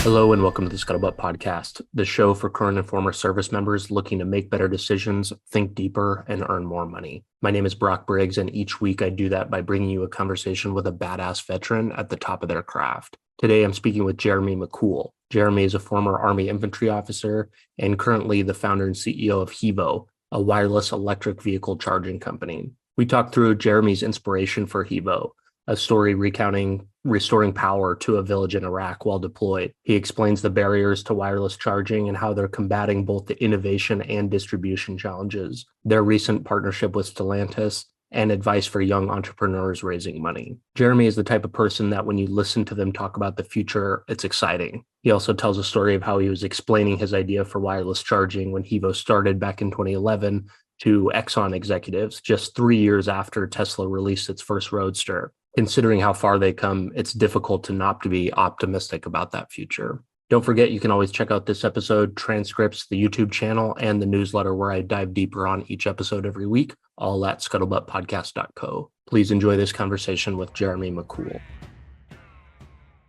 Hello and welcome to the Scuttlebutt Podcast, the show for current and former service members looking to make better decisions, think deeper, and earn more money. My name is Brock Briggs, and each week I do that by bringing you a conversation with a badass veteran at the top of their craft. Today I'm speaking with Jeremy McCool. Jeremy is a former Army infantry officer and currently the founder and CEO of HEVO, a wireless electric vehicle charging company. We talked through Jeremy's inspiration for HEVO, a story recounting restoring power to a village in Iraq while deployed. He explains the barriers to wireless charging and how they're combating both the innovation and distribution challenges, their recent partnership with Stellantis, and advice for young entrepreneurs raising money. Jeremy is the type of person that when you listen to them talk about the future, it's exciting. He also tells a story of how he was explaining his idea for wireless charging when HEVO started back in 2011 to Exxon executives just 3 years after Tesla released its first roadster. Considering how far they come, it's difficult to not to be optimistic about that future. Don't forget, you can always check out this episode, transcripts, the YouTube channel, and the newsletter where I dive deeper on each episode every week, all at scuttlebuttpodcast.co. Please enjoy this conversation with Jeremy McCool.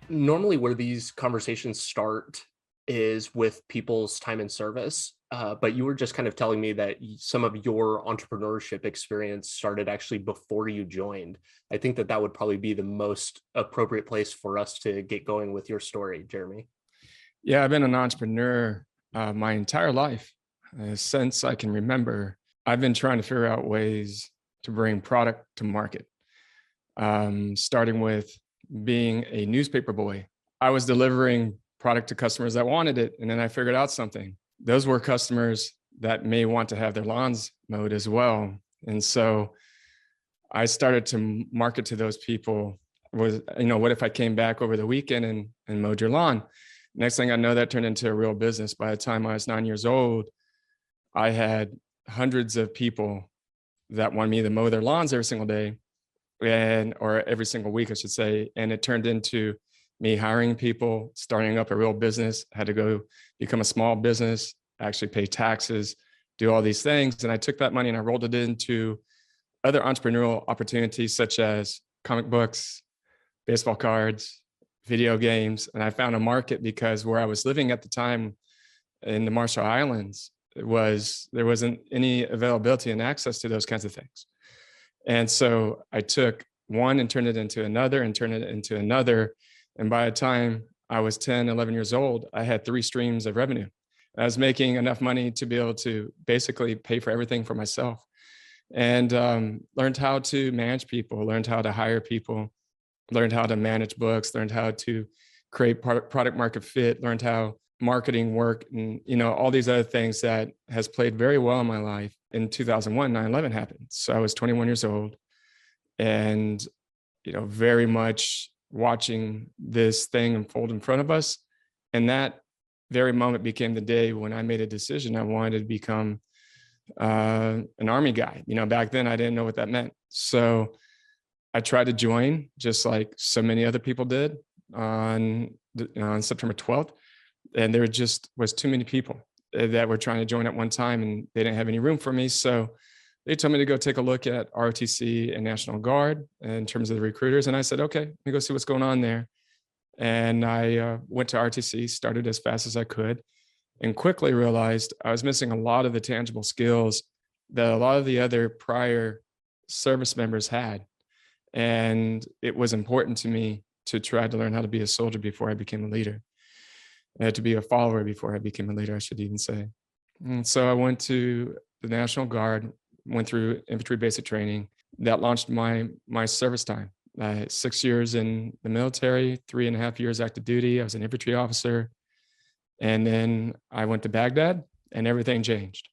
Normally where these conversations start is with people's time in service. But you were just kind of telling me that some of your entrepreneurship experience started actually before you joined. I think that would probably be the most appropriate place for us to get going with your story, Jeremy. Yeah, I've been an entrepreneur my entire life. Since I can remember, I've been trying to figure out ways to bring product to market, starting with being a newspaper boy. I was delivering product to customers that wanted it, and then I figured out something. Those were customers that may want to have their lawns mowed as well. And so I started to market to those people was, what if I came back over the weekend and mowed your lawn? Next thing I know, that turned into a real business. By the time I was 9 years old, I had hundreds of people that wanted me to mow their lawns every single day or every single week, I should say. And it turned into me hiring people, starting up a real business. I had to go become a small business, actually pay taxes, do all these things. And I took that money and I rolled it into other entrepreneurial opportunities, such as comic books, baseball cards, video games. And I found a market because where I was living at the time in the Marshall Islands, there wasn't any availability and access to those kinds of things. And so I took one and turned it into another and turned it into another. And by the time I was 10, 11 years old, I had 3 streams of revenue. I was making enough money to be able to basically pay for everything for myself, and learned how to manage people, learned how to hire people, learned how to manage books, learned how to create product market fit, learned how marketing worked, and all these other things that has played very well in my life. In 2001, 9/11 happened. So I was 21 years old and, very much watching this thing unfold in front of us. And that very moment became the day when I made a decision. I wanted to become an Army guy. Back then I didn't know what that meant. So I tried to join, just like so many other people did, on September 12th. And there just was too many people that were trying to join at one time, and they didn't have any room for me. So they told me to go take a look at ROTC and National Guard in terms of the recruiters. And I said, okay, let me go see what's going on there. And I went to ROTC, started as fast as I could, and quickly realized I was missing a lot of the tangible skills that a lot of the other prior service members had. And it was important to me to try to learn how to be a soldier before I became a leader. I had to be a follower before I became a leader, I should even say. And so I went to the National Guard, went through infantry basic training. That launched my service time. 6 years in the military, 3.5 years active duty. I was an infantry officer. And then I went to Baghdad, and everything changed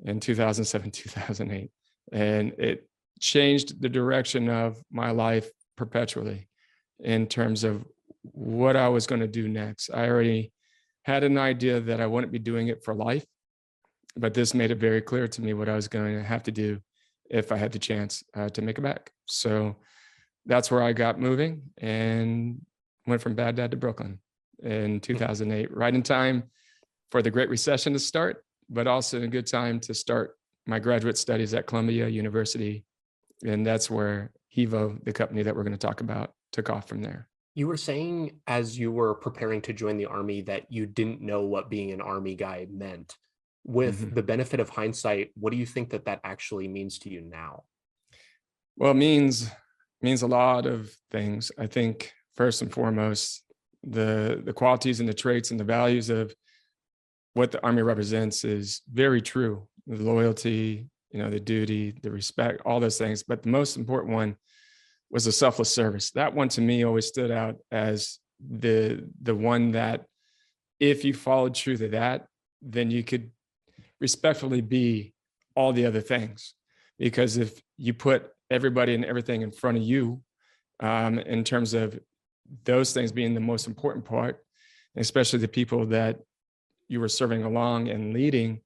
in 2007, 2008. And it changed the direction of my life perpetually in terms of what I was going to do next. I already had an idea that I wouldn't be doing it for life, but this made it very clear to me what I was going to have to do if I had the chance to make it back. So that's where I got moving and went from Baghdad to Brooklyn in 2008, right in time for the Great Recession to start, but also a good time to start my graduate studies at Columbia University. And that's where HEVO, the company that we're going to talk about, took off from there. You were saying as you were preparing to join the army that you didn't know what being an army guy meant. With Mhm. the benefit of hindsight, what do you think that that actually means to you now? Well, it means a lot of things. I think first and foremost, the qualities and the traits and the values of what the army represents is very true. The loyalty, the duty, the respect, all those things. But the most important one was the selfless service. That one to me always stood out as the one that if you followed true to that, then you could respectfully be all the other things. Because if you put everybody and everything in front of you, in terms of those things being the most important part, especially the people that you were serving along and leading,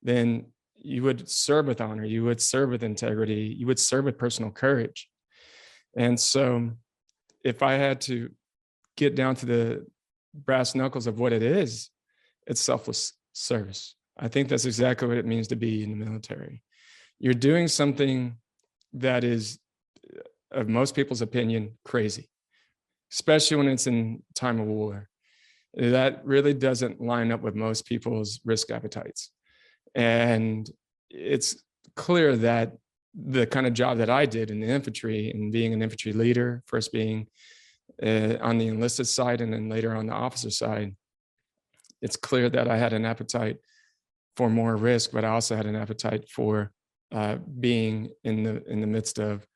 then you would serve with honor, you would serve with integrity, you would serve with personal courage. And so, if I had to get down to the brass knuckles of what it is, it's selfless service. I think that's exactly what it means to be in the military. You're doing something that is, of most people's opinion, crazy, especially when it's in time of war. That really doesn't line up with most people's risk appetites. And it's clear that the kind of job that I did in the infantry and being an infantry leader, first being on the enlisted side and then later on the officer side, it's clear that I had an appetite for more risk, but I also had an appetite for being in the midst of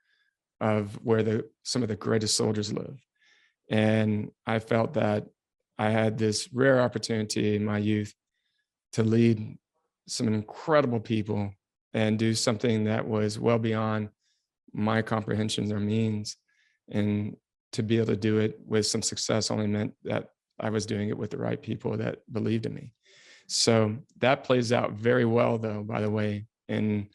where some of the greatest soldiers live. And I felt that I had this rare opportunity in my youth to lead some incredible people and do something that was well beyond my comprehensions or means. And to be able to do it with some success only meant that I was doing it with the right people that believed in me. So that plays out very well, though, by the way, in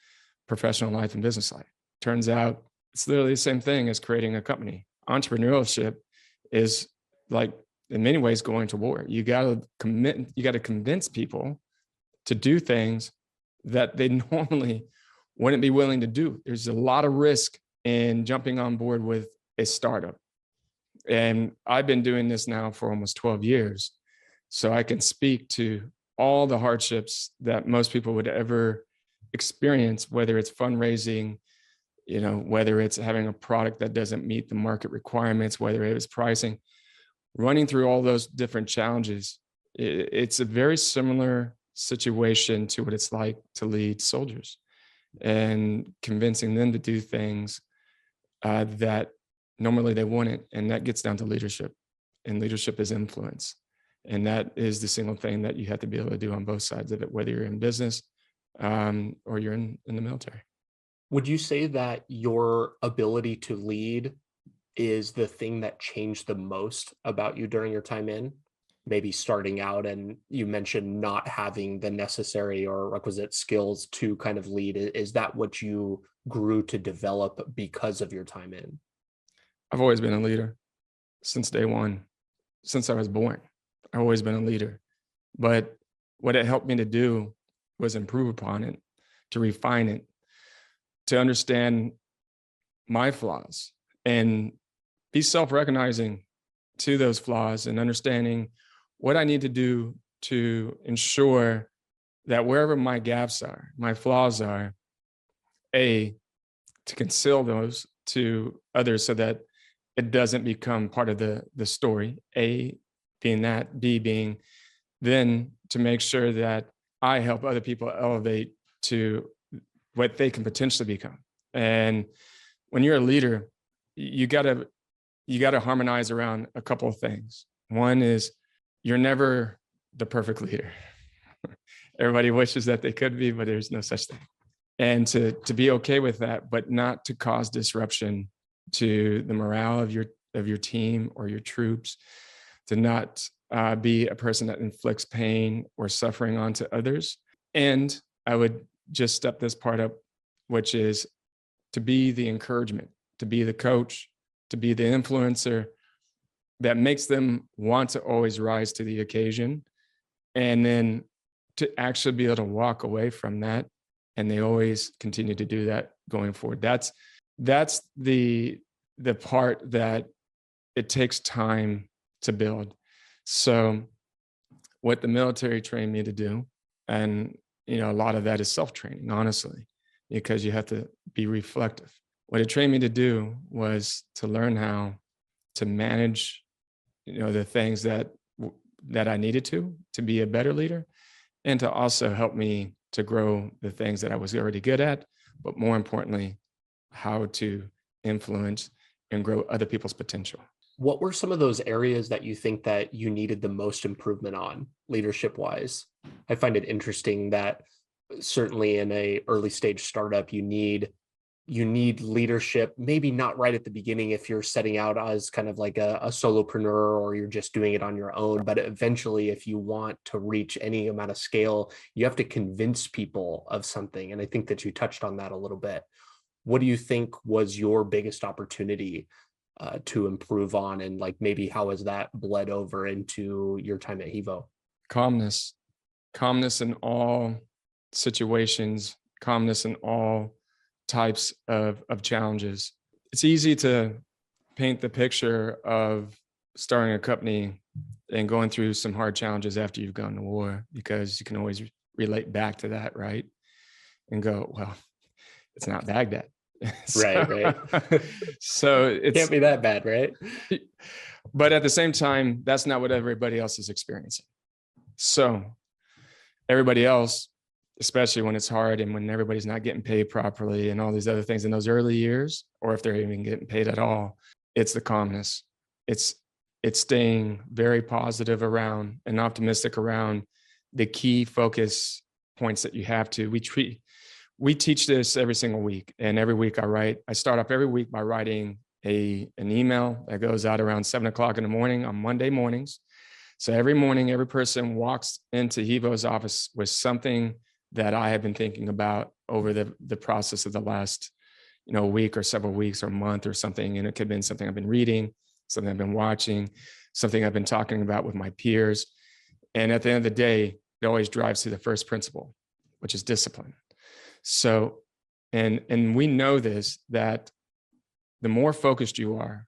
professional life and business life. Turns out it's literally the same thing as creating a company. Entrepreneurship is like, in many ways, going to war. You got to commit, you got to convince people to do things that they normally wouldn't be willing to do. There's a lot of risk in jumping on board with a startup. And I've been doing this now for almost 12 years. So I can speak to all the hardships that most people would ever experience, whether it's fundraising, whether it's having a product that doesn't meet the market requirements, whether it was pricing, running through all those different challenges. It's a very similar situation to what it's like to lead soldiers and convincing them to do things that normally they wouldn't. And that gets down to leadership, and leadership is influence. And that is the single thing that you have to be able to do on both sides of it, whether you're in business or you're in the military. Would you say that your ability to lead is the thing that changed the most about you during your time in? Maybe starting out, and you mentioned not having the necessary or requisite skills to kind of lead. Is that what you grew to develop because of your time in? I've always been a leader since day one, since I was born. I've always been a leader. But what it helped me to do was improve upon it, to refine it, to understand my flaws and be self-recognizing to those flaws and understanding what I need to do to ensure that wherever my gaps are, my flaws are, A, to conceal those to others so that it doesn't become part of the story. A being that, B being then to make sure that I help other people elevate to what they can potentially become. And when you're a leader, you gotta harmonize around a couple of things. One is you're never the perfect leader. Everybody wishes that they could be, but there's no such thing. And to be okay with that, but not to cause disruption to the morale of your team or your troops, to not be a person that inflicts pain or suffering onto others. And I would just step this part up, which is to be the encouragement, to be the coach, to be the influencer that makes them want to always rise to the occasion. And then to actually be able to walk away from that. And they always continue to do that going forward. That's the part that it takes time to build. So what the military trained me to do, and a lot of that is self-training, honestly, because you have to be reflective. What it trained me to do was to learn how to manage, the things that I needed to be a better leader, and to also help me to grow the things that I was already good at, but more importantly, how to influence and grow other people's potential. What were some of those areas that you think that you needed the most improvement on leadership wise? I find it interesting that certainly in a early stage startup, you need leadership, maybe not right at the beginning if you're setting out as kind of like a solopreneur or you're just doing it on your own. But eventually, if you want to reach any amount of scale, you have to convince people of something. And I think that you touched on that a little bit. What do you think was your biggest opportunity to improve on? And like maybe how has that bled over into your time at HEVO? Calmness in all situations, calmness in all types of challenges. It's easy to paint the picture of starting a company and going through some hard challenges after you've gone to war, because you can always relate back to that, right? And go, well, it's not Baghdad. Right. So it can't be that bad, right? But at the same time, that's not what everybody else is experiencing. So everybody else, especially when it's hard and when everybody's not getting paid properly and all these other things in those early years, or if they're even getting paid at all, it's the calmness. It's staying very positive around and optimistic around the key focus points that you have to. We teach this every single week, and every week I start off every week by writing an email that goes out around 7:00 in the morning on Monday mornings. So every morning, every person walks into HEVO's office with something that I have been thinking about over the process of the last, week or several weeks or month or something. And it could have been something I've been reading, something I've been watching, something I've been talking about with my peers. And at the end of the day, it always drives to the first principle, which is discipline. So, and we know this, that the more focused you are,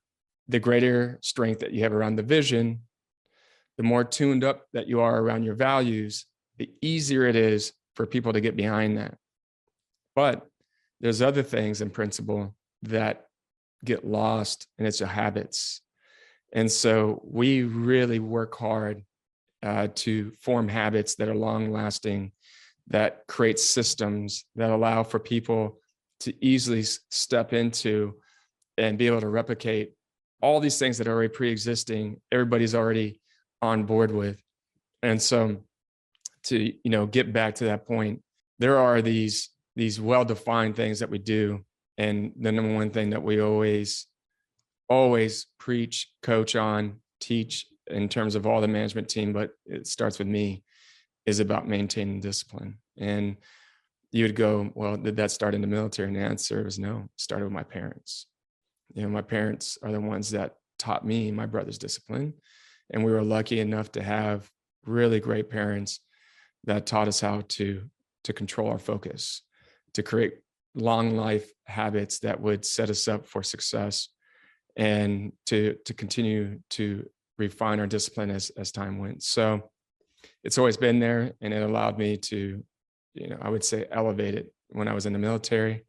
the greater strength that you have around the vision, the more tuned up that you are around your values, the easier it is for people to get behind that. But there's other things in principle that get lost, and it's your habits. And so we really work hard to form habits that are long lasting, that create systems that allow for people to easily step into and be able to replicate all these things that are already pre-existing, everybody's already on board with. And so to, get back to that point, there are these well-defined things that we do. And the number one thing that we always preach, coach on, teach in terms of all the management team, but it starts with me, is about maintaining discipline. And you would go, well, did that start in the military? And the answer is no, it started with my parents. My parents are the ones that taught me, my brother's discipline. And we were lucky enough to have really great parents that taught us how to control our focus, to create long life habits that would set us up for success, and to continue to refine our discipline as time went. So it's always been there, and it allowed me to, I would say, elevate it when I was in the military,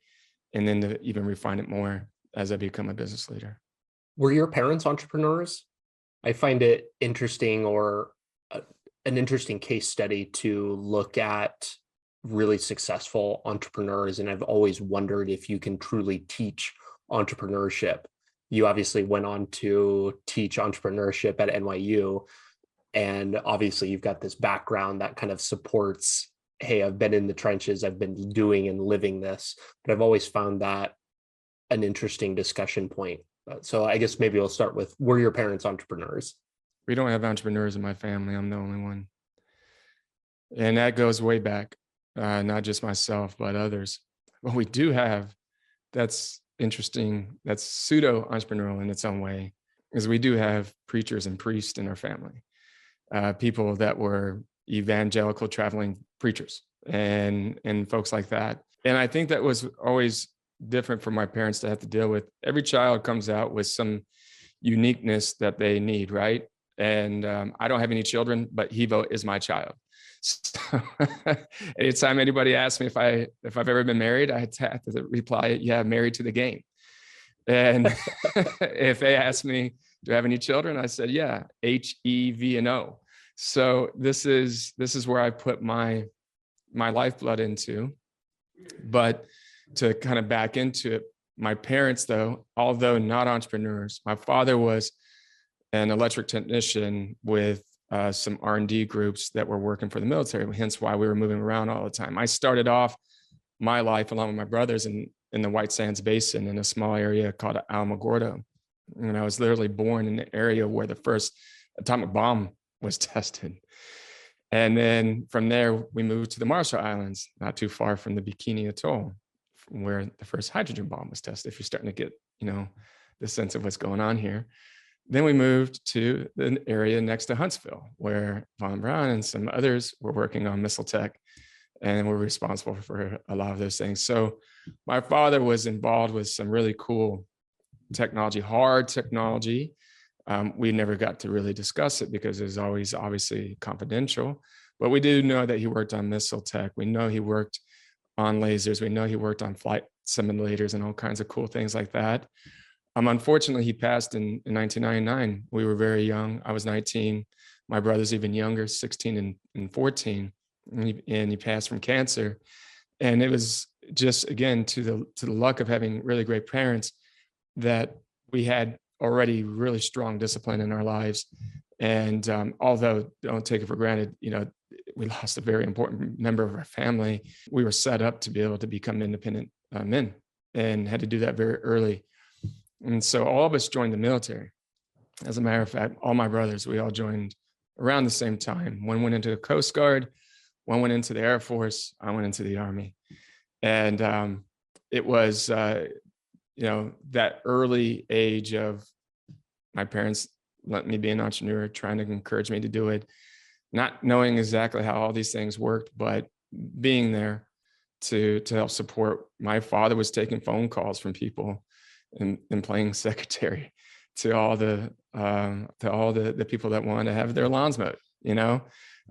and then to even refine it more as I become a business leader. Were your parents entrepreneurs? I find it interesting, or an interesting case study to look at really successful entrepreneurs. And I've always wondered if you can truly teach entrepreneurship. You obviously went on to teach entrepreneurship at NYU. And obviously you've got this background that kind of supports, hey, I've been in the trenches, I've been doing and living this. But I've always found that an interesting discussion point. So I guess maybe we'll start with, were your parents entrepreneurs? We don't have entrepreneurs in my family. I'm the only one. And that goes way back, not just myself, but others. What we do have that's interesting, that's pseudo-entrepreneurial in its own way, is we do have preachers and priests in our family, people that were evangelical traveling preachers and folks like that. And I think that was always different for my parents to have to deal with. Every child comes out with some uniqueness that they need, right? And I don't have any children, but HEVO is my child. So anytime anybody asks me if I've ever been married, I have to reply, yeah, married to the game. And if they ask me, do I have any children? I said, yeah, HEVO. So this is where I put my lifeblood into. But to kind of back into it, my parents, though, although not entrepreneurs, my father was an electric technician with some R&D groups that were working for the military, hence why we were moving around all the time. I started off my life along with my brothers in the White Sands Basin in a small area called Alamogordo. And I was literally born in the area where the first atomic bomb was tested. And then from there, we moved to the Marshall Islands, not too far from the Bikini Atoll, where the first hydrogen bomb was tested, if you're starting to get, the sense of what's going on here. Then we moved to the area next to Huntsville, where Von Braun and some others were working on missile tech and were responsible for a lot of those things. So my father was involved with some really cool technology, hard technology. We never got to really discuss it because it was always obviously confidential, but we do know that he worked on missile tech. We know he worked on lasers. We know he worked on flight simulators and all kinds of cool things like that. Unfortunately, he passed in 1999. We were very young. I was 19. My brother's even younger, 16 and 14, and he passed from cancer. And it was just, again, to the luck of having really great parents that we had already really strong discipline in our lives. And although don't take it for granted, we lost a very important member of our family. We were set up to be able to become independent men and had to do that very early. And so all of us joined the military. As a matter of fact, all my brothers, we all joined around the same time. One went into the Coast Guard, one went into the Air Force, I went into the Army. And it was, that early age of my parents let me be an entrepreneur, trying to encourage me to do it, not knowing exactly how all these things worked, but being there to help support. My father was taking phone calls from people and playing secretary to all the people that wanted to have their lawns mowed,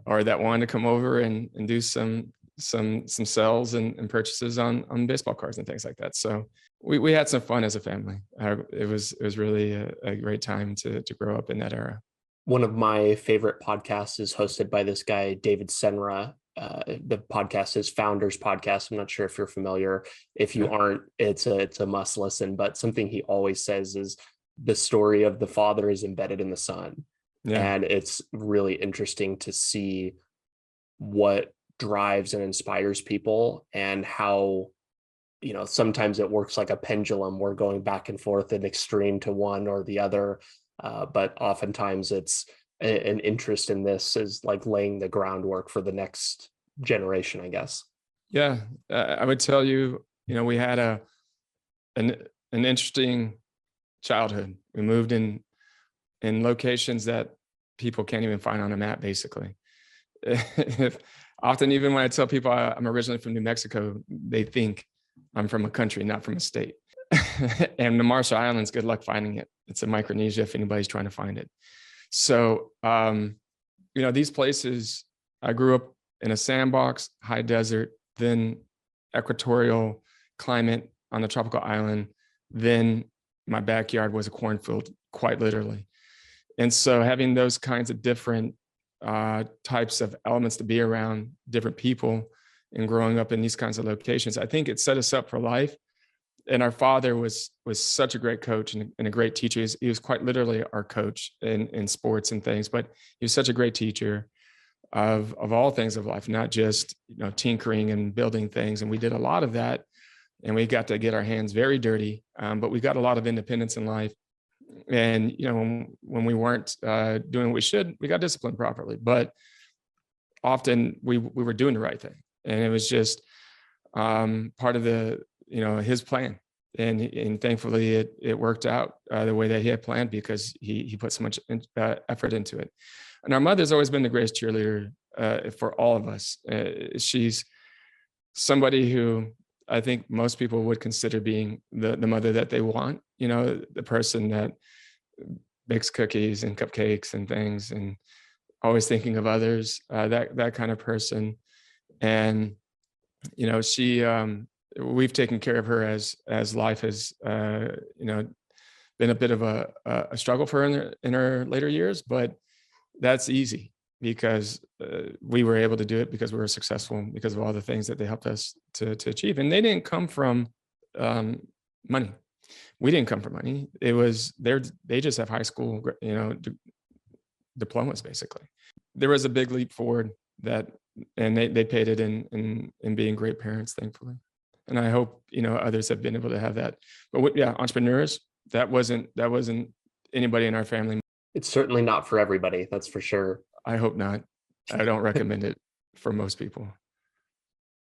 or that wanted to come over and do some sales and purchases on baseball cards and things like that. So we had some fun as a family. It was really a great time to grow up in that era. One of my favorite podcasts is hosted by this guy, David Senra. The podcast is Founders Podcast. I'm not sure if you're familiar. If you aren't, it's a must listen. But something he always says is the story of the father is embedded in the son. Yeah. And it's really interesting to see what drives and inspires people and how, sometimes it works like a pendulum. We're going back and forth in extreme to one or the other. But oftentimes it's an interest in this is like laying the groundwork for the next generation, I guess. Yeah, I would tell you, we had an interesting childhood. We moved in locations that people can't even find on a map, basically. Often, even when I tell people I'm originally from New Mexico, they think I'm from a country, not from a state. And the Marshall Islands, good luck finding it. It's in Micronesia if anybody's trying to find it. So, these places, I grew up in a sandbox, high desert, then equatorial climate on the tropical island. Then my backyard was a cornfield, quite literally. And so having those kinds of different types of elements to be around, different people, and growing up in these kinds of locations, I think it set us up for life. And our father was such a great coach and a great teacher. He was quite literally our coach in sports and things, but he was such a great teacher of all things of life, not just, tinkering and building things. And we did a lot of that, and we got to get our hands very dirty, but we got a lot of independence in life. And, when we weren't doing what we should, we got disciplined properly, but often we were doing the right thing. And it was just part of his plan. And thankfully it worked out the way that he had planned, because he put so much effort into it. And our mother's always been the greatest cheerleader for all of us. She's somebody who I think most people would consider being the mother that they want, the person that bakes cookies and cupcakes and things, and always thinking of others, that kind of person. And, she, we've taken care of her as life has, been a bit of a struggle for her in her later years, but that's easy because we were able to do it because we were successful because of all the things that they helped us to achieve. And they didn't come from money. We didn't come from money. It was they just have high school, diplomas basically. There was a big leap forward and they paid it in being great parents, thankfully. And I hope, others have been able to have that. But entrepreneurs, that wasn't anybody in our family. It's certainly not for everybody, that's for sure. I hope not. I don't recommend it for most people.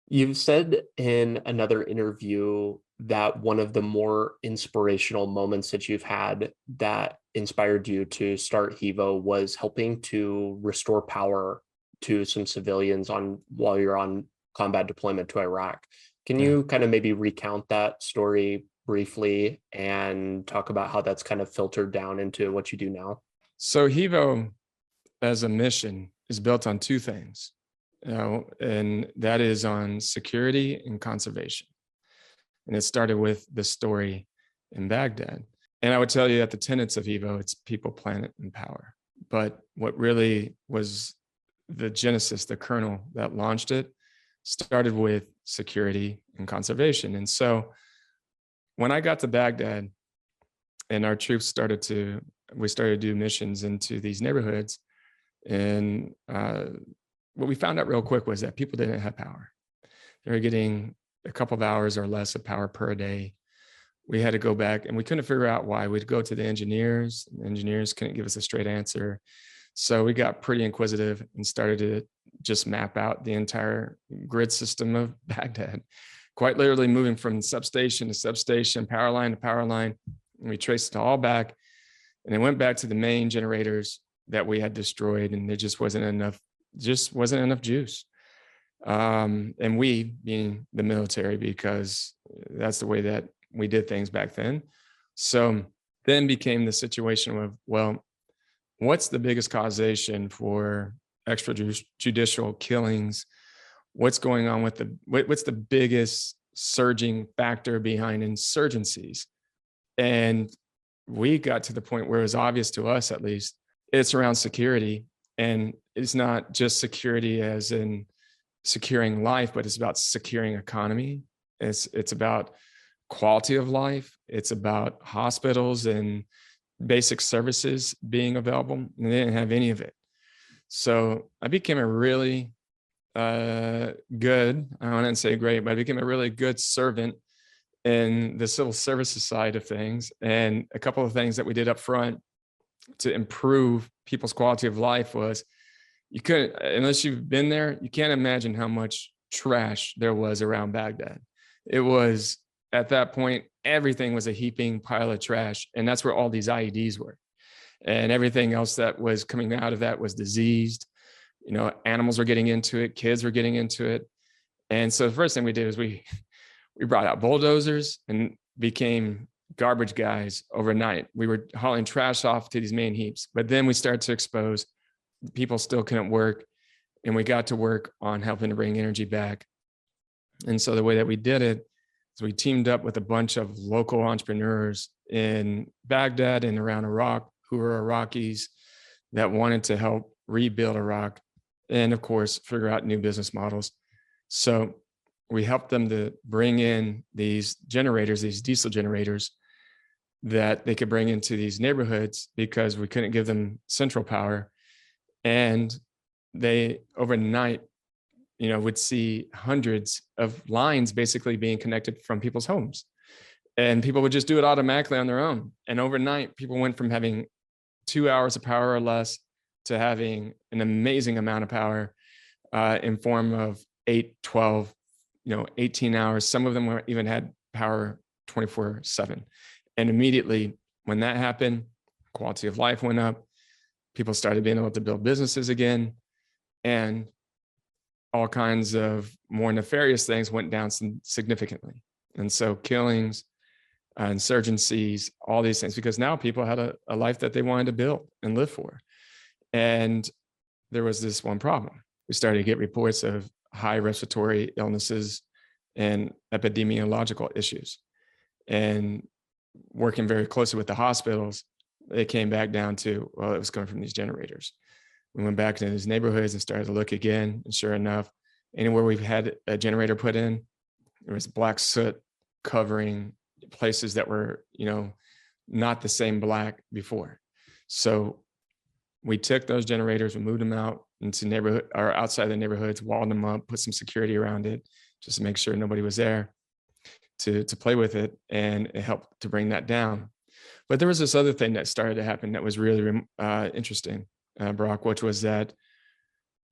You've said in another interview that one of the more inspirational moments that you've had that inspired you to start HEVO was helping to restore power to some civilians while you're on combat deployment to Iraq. Can you kind of maybe recount that story briefly and talk about how that's kind of filtered down into what you do now? So HEVO as a mission is built on two things, and that is on security and conservation. And it started with the story in Baghdad. And I would tell you at the tenets of HEVO, it's people, planet, and power. But what really was the genesis, the kernel that launched it, started with security and conservation. And so when I got to Baghdad and our troops started to do missions into these neighborhoods, and what we found out real quick was that people didn't have power. They were getting a couple of hours or less of power per day. We had to go back and we couldn't figure out why. We'd go to the engineers. The engineers couldn't give us a straight answer. So we got pretty inquisitive and started to just map out the entire grid system of Baghdad, quite literally moving from substation to substation, power line to power line. And we traced it all back, and it went back to the main generators that we had destroyed, and there just wasn't enough juice. And we, being the military, because that's the way that we did things back then. So then became the situation of, well, what's the biggest causation for extrajudicial killings? What's going on with what's the biggest surging factor behind insurgencies? And we got to the point where it was obvious to us, at least, it's around security. And it's not just security as in securing life, but it's about securing economy. It's about quality of life. It's about hospitals and basic services being available. And they didn't have any of it. So I became a really good, I wouldn't say great, but I became a really good servant in the civil services side of things. And a couple of things that we did up front to improve people's quality of life was, you couldn't, unless you've been there, you can't imagine how much trash there was around Baghdad. It was, at that point, everything was a heaping pile of trash. And that's where all these IEDs were. And everything else that was coming out of that was diseased. Animals were getting into it, kids were getting into it. And so the first thing we did was we brought out bulldozers and became garbage guys overnight. We were hauling trash off to these main heaps, but then we started to expose people still couldn't work, and we got to work on helping to bring energy back. And so the way that we did it is we teamed up with a bunch of local entrepreneurs in Baghdad and around Iraq who were Iraqis that wanted to help rebuild Iraq and, of course, figure out new business models. So we helped them to bring in these generators, these diesel generators that they could bring into these neighborhoods because we couldn't give them central power. And they overnight, would see hundreds of lines basically being connected from people's homes. And people would just do it automatically on their own. And overnight, people went from having 2 hours of power or less to having an amazing amount of power in form of 8, 12, 18 hours. Some of them even had power 24/7. And immediately when that happened, quality of life went up. People started being able to build businesses again, and all kinds of more nefarious things went down significantly. And so killings, insurgencies, all these things, because now people had a life that they wanted to build and live for. And there was this one problem. We started to get reports of high respiratory illnesses and epidemiological issues. And working very closely with the hospitals, it came back down to, well, it was coming from these generators. We went back into these neighborhoods and started to look again. And sure enough, anywhere we've had a generator put in, there was black soot covering places that were, not the same black before. So we took those generators, we moved them out into neighborhood or outside the neighborhoods, walled them up, put some security around it, just to make sure nobody was there to play with it. And it helped to bring that down. But there was this other thing that started to happen that was really interesting, Brock, which was that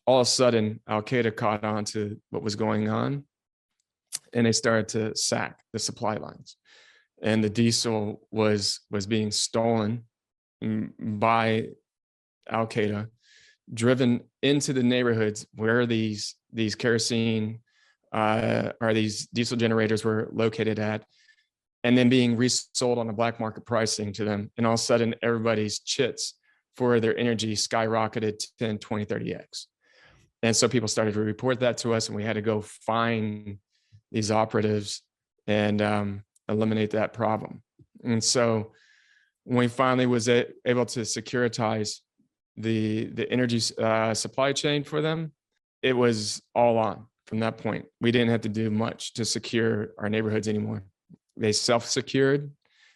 all of a sudden, Al-Qaeda caught on to what was going on, and they started to sack the supply lines. And the diesel was being stolen by Al-Qaeda, driven into the neighborhoods where these kerosene or these diesel generators were located at, and then being resold on the black market pricing to them. And all of a sudden, everybody's chits for their energy skyrocketed to 10, 20, 30x. And so people started to report that to us, and we had to go find these operatives and eliminate that problem. And so when we finally was able to securitize the energy supply chain for them, it was all on from that point. We didn't have to do much to secure our neighborhoods anymore. They self-secured.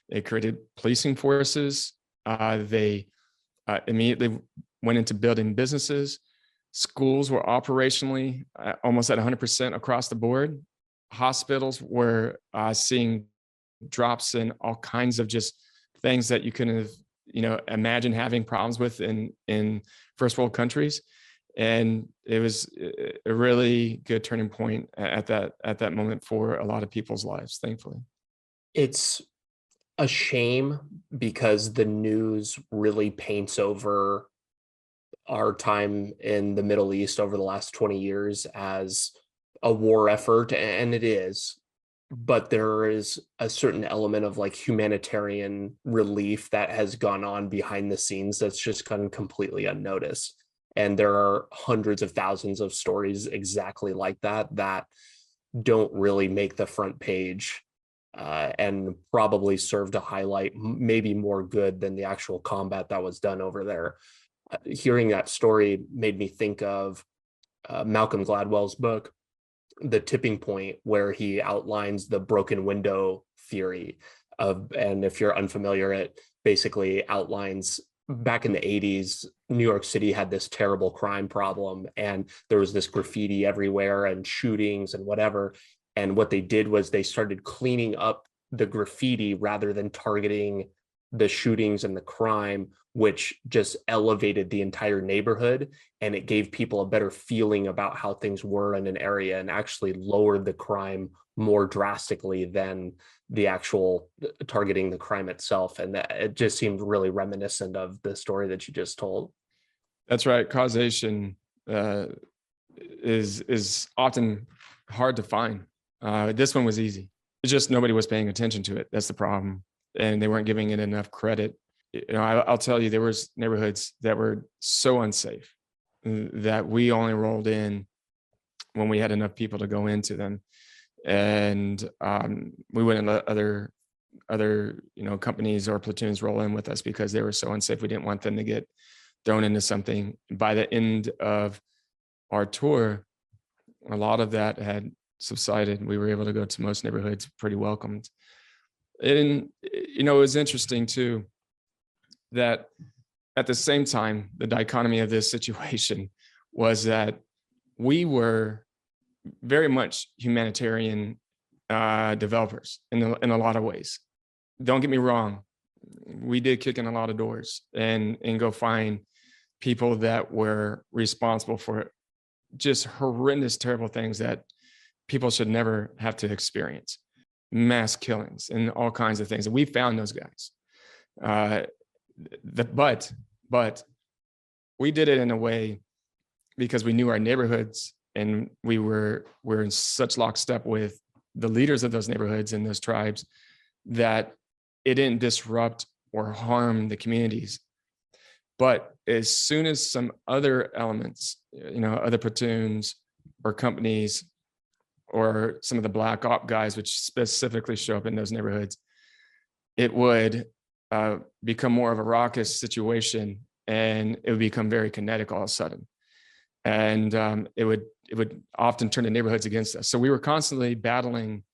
They created policing forces. They immediately went into building businesses. Schools were operationally almost at 100% across the board. Hospitals were seeing drops in all kinds of just things that you couldn't have, imagine having problems with in first world countries. And it was a really good turning point at that moment for a lot of people's lives, thankfully. It's a shame because the news really paints over our time in the Middle East over the last 20 years as a war effort, and it is, but there is a certain element of like humanitarian relief that has gone on behind the scenes that's just gone completely unnoticed. And there are hundreds of thousands of stories exactly like that don't really make the front page, and probably serve to highlight maybe more good than the actual combat that was done over there. Hearing that story made me think of Malcolm Gladwell's book, The Tipping Point, where he outlines the broken window theory and if you're unfamiliar, it basically outlines back in the 80s, New York City had this terrible crime problem, and there was this graffiti everywhere and shootings and whatever. And what they did was they started cleaning up the graffiti rather than targeting the shootings and the crime, which just elevated the entire neighborhood, and it gave people a better feeling about how things were in an area and actually lowered the crime more drastically than the actual targeting the crime itself. And it just seemed really reminiscent of the story that you just told. That's right. Causation is often hard to find. This one was easy. It's just nobody was paying attention to it. That's the problem. And they weren't giving it enough credit. I'll tell you, there was neighborhoods that were so unsafe that we only rolled in when we had enough people to go into them. And we wouldn't let other companies or platoons roll in with us because they were so unsafe. We didn't want them to get thrown into something. By the end of our tour, a lot of that had subsided. We were able to go to most neighborhoods pretty welcomed. And, it was interesting too, that at the same time, the dichotomy of this situation was that we were very much humanitarian developers in a lot of ways. Don't get me wrong. We did kick in a lot of doors and go find people that were responsible for just horrendous, terrible things that people should never have to experience. Mass killings and all kinds of things. And we found those guys. But we did it in a way because we knew our neighborhoods, and we're in such lockstep with the leaders of those neighborhoods and those tribes that it didn't disrupt or harm the communities. But as soon as some other elements, other platoons or companies or some of the black op guys, which specifically show up in those neighborhoods, it would become more of a raucous situation, and it would become very kinetic all of a sudden. And it would often turn the neighborhoods against us. So we were constantly battling.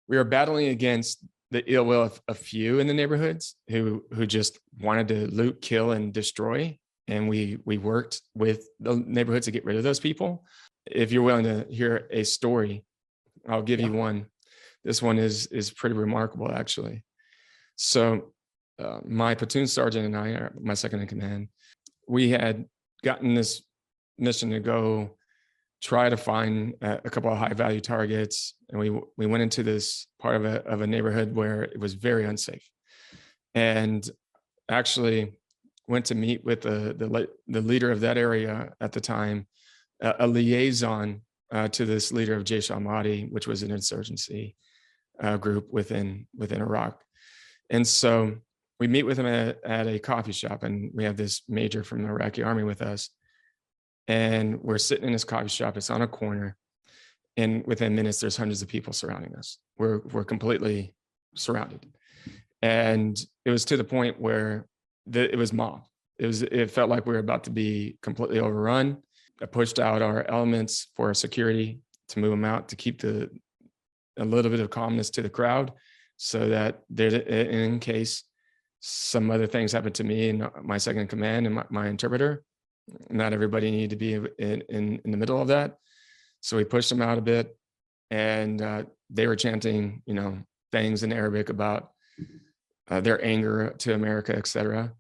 We were battling against the ill will of a few in the neighborhoods who just wanted to loot, kill, and destroy. And we worked with the neighborhoods to get rid of those people. If you're willing to hear a story, I'll give you one. This one is pretty remarkable, actually. So my platoon sergeant and I, my second in command, we had gotten this mission to go try to find a couple of high value targets. And we went into this part of a neighborhood where it was very unsafe, and actually went to meet with the leader of that area at the time, a liaison to this leader of Jaish al-Mahdi, which was an insurgency group within Iraq. And so we meet with him at a coffee shop, and we have this major from the Iraqi army with us. And we're sitting in this coffee shop. It's on a corner, and within minutes, there's hundreds of people surrounding us. We're completely surrounded, and it was to the point where it was mob. It felt like we were about to be completely overrun. I pushed out our elements for our security to move them out to keep a little bit of calmness to the crowd, so that in case some other things happened to me and my second in command and my interpreter, not everybody needed to be in the middle of that. So we pushed them out a bit, and they were chanting, things in Arabic about their anger to America, etc.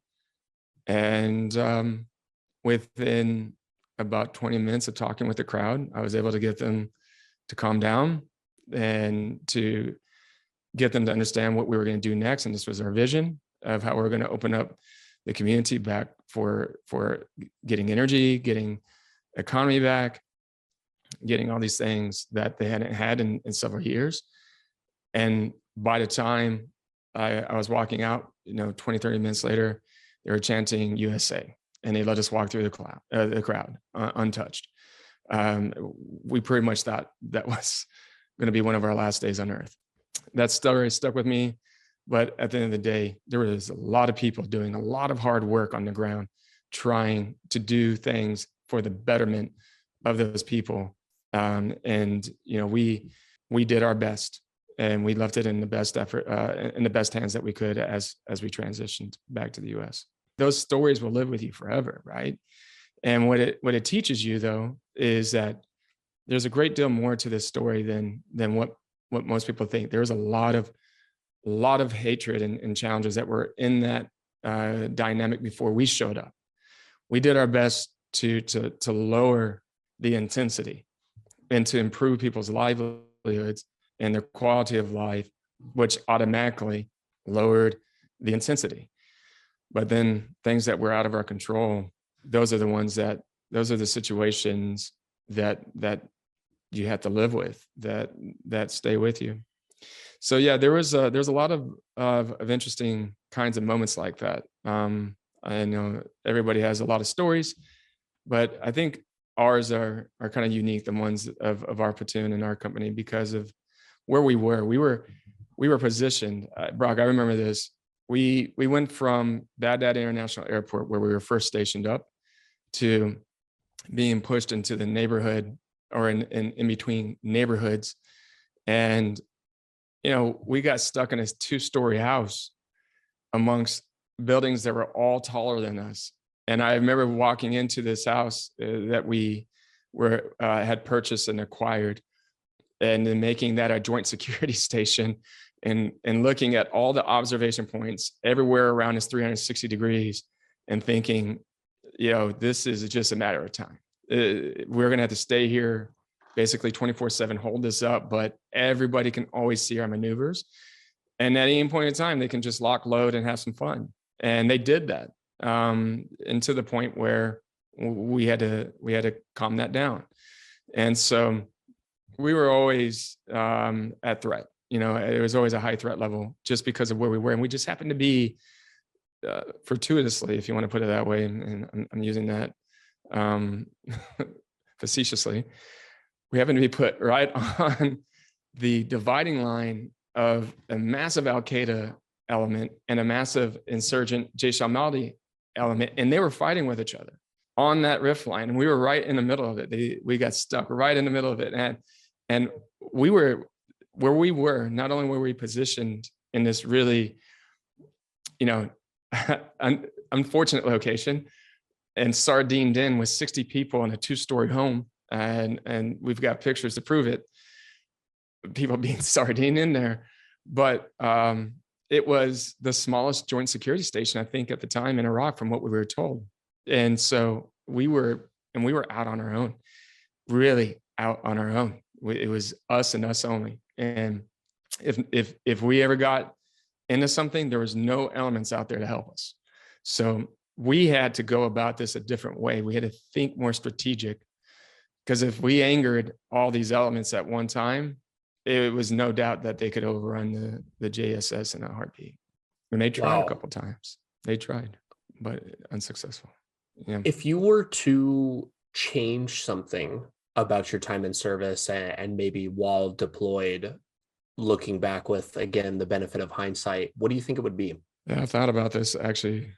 And within about 20 minutes of talking with the crowd, I was able to get them to calm down and to get them to understand what we were going to do next. And this was our vision of how we were going to open up the community back for getting energy, getting economy back, getting all these things that they hadn't had in several years. And by the time I was walking out, 20, 30 minutes later, they were chanting USA, and they let us walk through the crowd untouched. We pretty much thought that was going to be one of our last days on earth. That story stuck with me. But at the end of the day, there was a lot of people doing a lot of hard work on the ground, trying to do things for the betterment of those people. And we did our best, and we left it in the best effort, in the best hands that we could as we transitioned back to the U.S. Those stories will live with you forever, right? And what it teaches you, though, is that there's a great deal more to this story than what most people think. There's a lot of hatred and challenges that were in that dynamic before we showed up. We did our best to lower the intensity and to improve people's livelihoods and their quality of life, which automatically lowered the intensity. But then things that were out of our control, those are the situations that you have to live with, that stay with you. So yeah, there's a lot of interesting kinds of moments like that. I know everybody has a lot of stories, but I think ours are kind of unique, the ones of our platoon and our company, because of where we were. We were positioned. Brock, I remember this. We went from Baghdad International Airport, where we were first stationed up, to being pushed into the neighborhood, or in between neighborhoods. And we got stuck in a 2-story house amongst buildings that were all taller than us. And I remember walking into this house that we had purchased and acquired, and then making that a joint security station, and looking at all the observation points everywhere around us, 360 degrees, and thinking, this is just a matter of time. We're going to have to stay here basically 24/7, hold this up, but everybody can always see our maneuvers. And at any point in time, they can just lock, load, and have some fun. And they did that. And to the point where we had to calm that down. And so we were always at threat. it was always a high threat level just because of where we were. And we just happened to be fortuitously, if you want to put it that way, and I'm using that facetiously, we happen to be put right on the dividing line of a massive Al-Qaeda element and a massive insurgent Jaish al-Mahdi element, and they were fighting with each other on that rift line, and we were right in the middle of it. We got stuck right in the middle of it, and we were where we were. Not only were we positioned in this really, unfortunate location, and sardined in with 60 people in a 2-story home, and we've got pictures to prove it. People being sardined in there, but it was the smallest joint security station, I think, at the time in Iraq, from what we were told. And so we were out on our own, really out on our own. It was us and us only. And if we ever got into something, there was no elements out there to help us. So we had to go about this a different way. We had to think more strategic, because if we angered all these elements at one time, it was no doubt that they could overrun the JSS in a heartbeat. And they tried a couple of times. They tried, but unsuccessful. Yeah. If you were to change something about your time in service and maybe while deployed, looking back with, again, the benefit of hindsight, what do you think it would be? Yeah, I've thought about this actually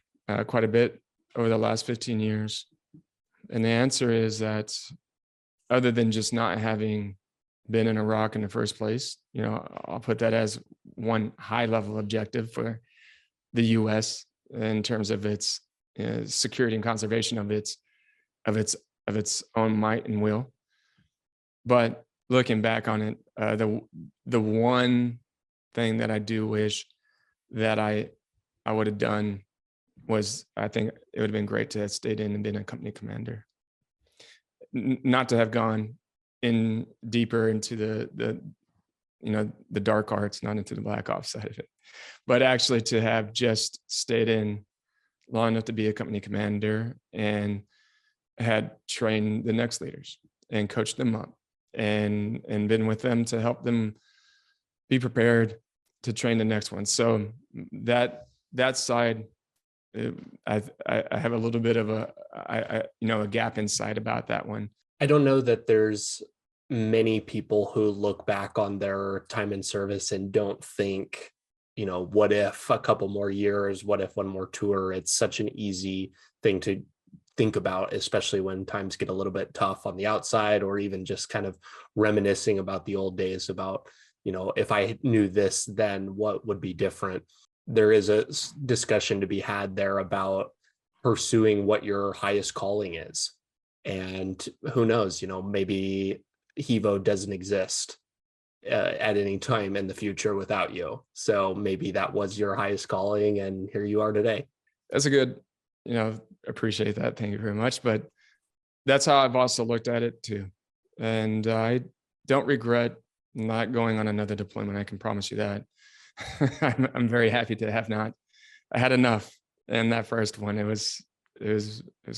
quite a bit over the last 15 years. And the answer is that, other than just not having been in Iraq in the first place, I'll put that as one high level objective for the U.S. in terms of its security and conservation of its own might and will. But looking back on it, the one thing that I do wish that I would have done was, I think it would have been great to have stayed in and been a company commander. Not to have gone in deeper into the dark arts, not into the black ops side of it, but actually to have just stayed in long enough to be a company commander and had trained the next leaders and coached them up and been with them to help them be prepared to train the next one. So that side, I have a little bit of a gap inside about that one. I don't know that there's many people who look back on their time in service and don't think, what if a couple more years, what if one more tour? It's such an easy thing to think about, especially when times get a little bit tough on the outside, or even just kind of reminiscing about the old days about, if I knew this, then what would be different? There is a discussion to be had there about pursuing what your highest calling is. And who knows, maybe HEVO doesn't exist at any time in the future without you. So maybe that was your highest calling, and here you are today. That's a good, appreciate that. Thank you very much. But that's how I've also looked at it too. And I don't regret not going on another deployment. I can promise you that. I'm very happy to have not. I had enough in that first one. It was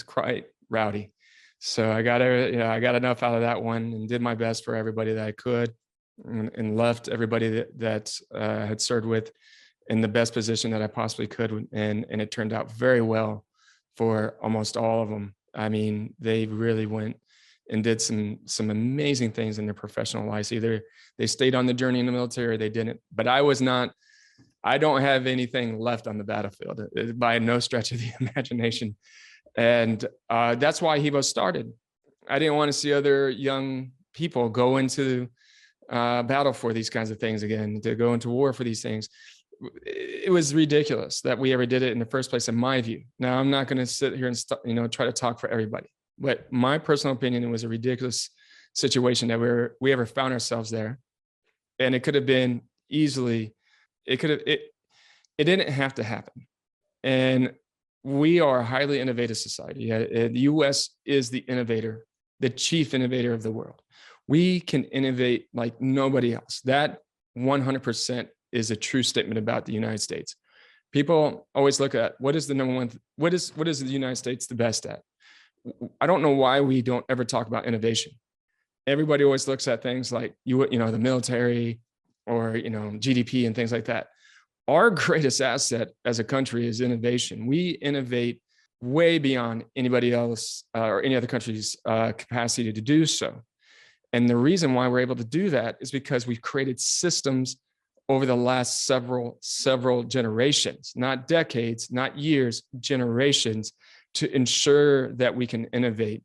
quite rowdy. So I got enough out of that one and did my best for everybody that I could, and left everybody that had served with in the best position that I possibly could. And it turned out very well for almost all of them. I mean, they really went and did some amazing things in their professional lives. Either they stayed on the journey in the military or they didn't. But I don't have anything left on the battlefield by no stretch of the imagination. And that's why HEVO started. I didn't want to see other young people go into battle for these kinds of things again, to go into war for these things. It was ridiculous that we ever did it in the first place, in my view. Now, I'm not going to sit here and try to talk for everybody, but my personal opinion, it was a ridiculous situation that we ever found ourselves there. And it could have been easily, it didn't have to happen. And we are a highly innovative society. The US is the innovator, the chief innovator of the world. We can innovate like nobody else. That 100% is a true statement about the United States. People always look at what is the number one, what is the United States the best at? I don't know why we don't ever talk about innovation. Everybody always looks at things like the military, or GDP and things like that. Our greatest asset as a country is innovation. We innovate way beyond anybody else or any other country's capacity to do so. And the reason why we're able to do that is because we've created systems over the last several generations, not decades, not years, generations, to ensure that we can innovate.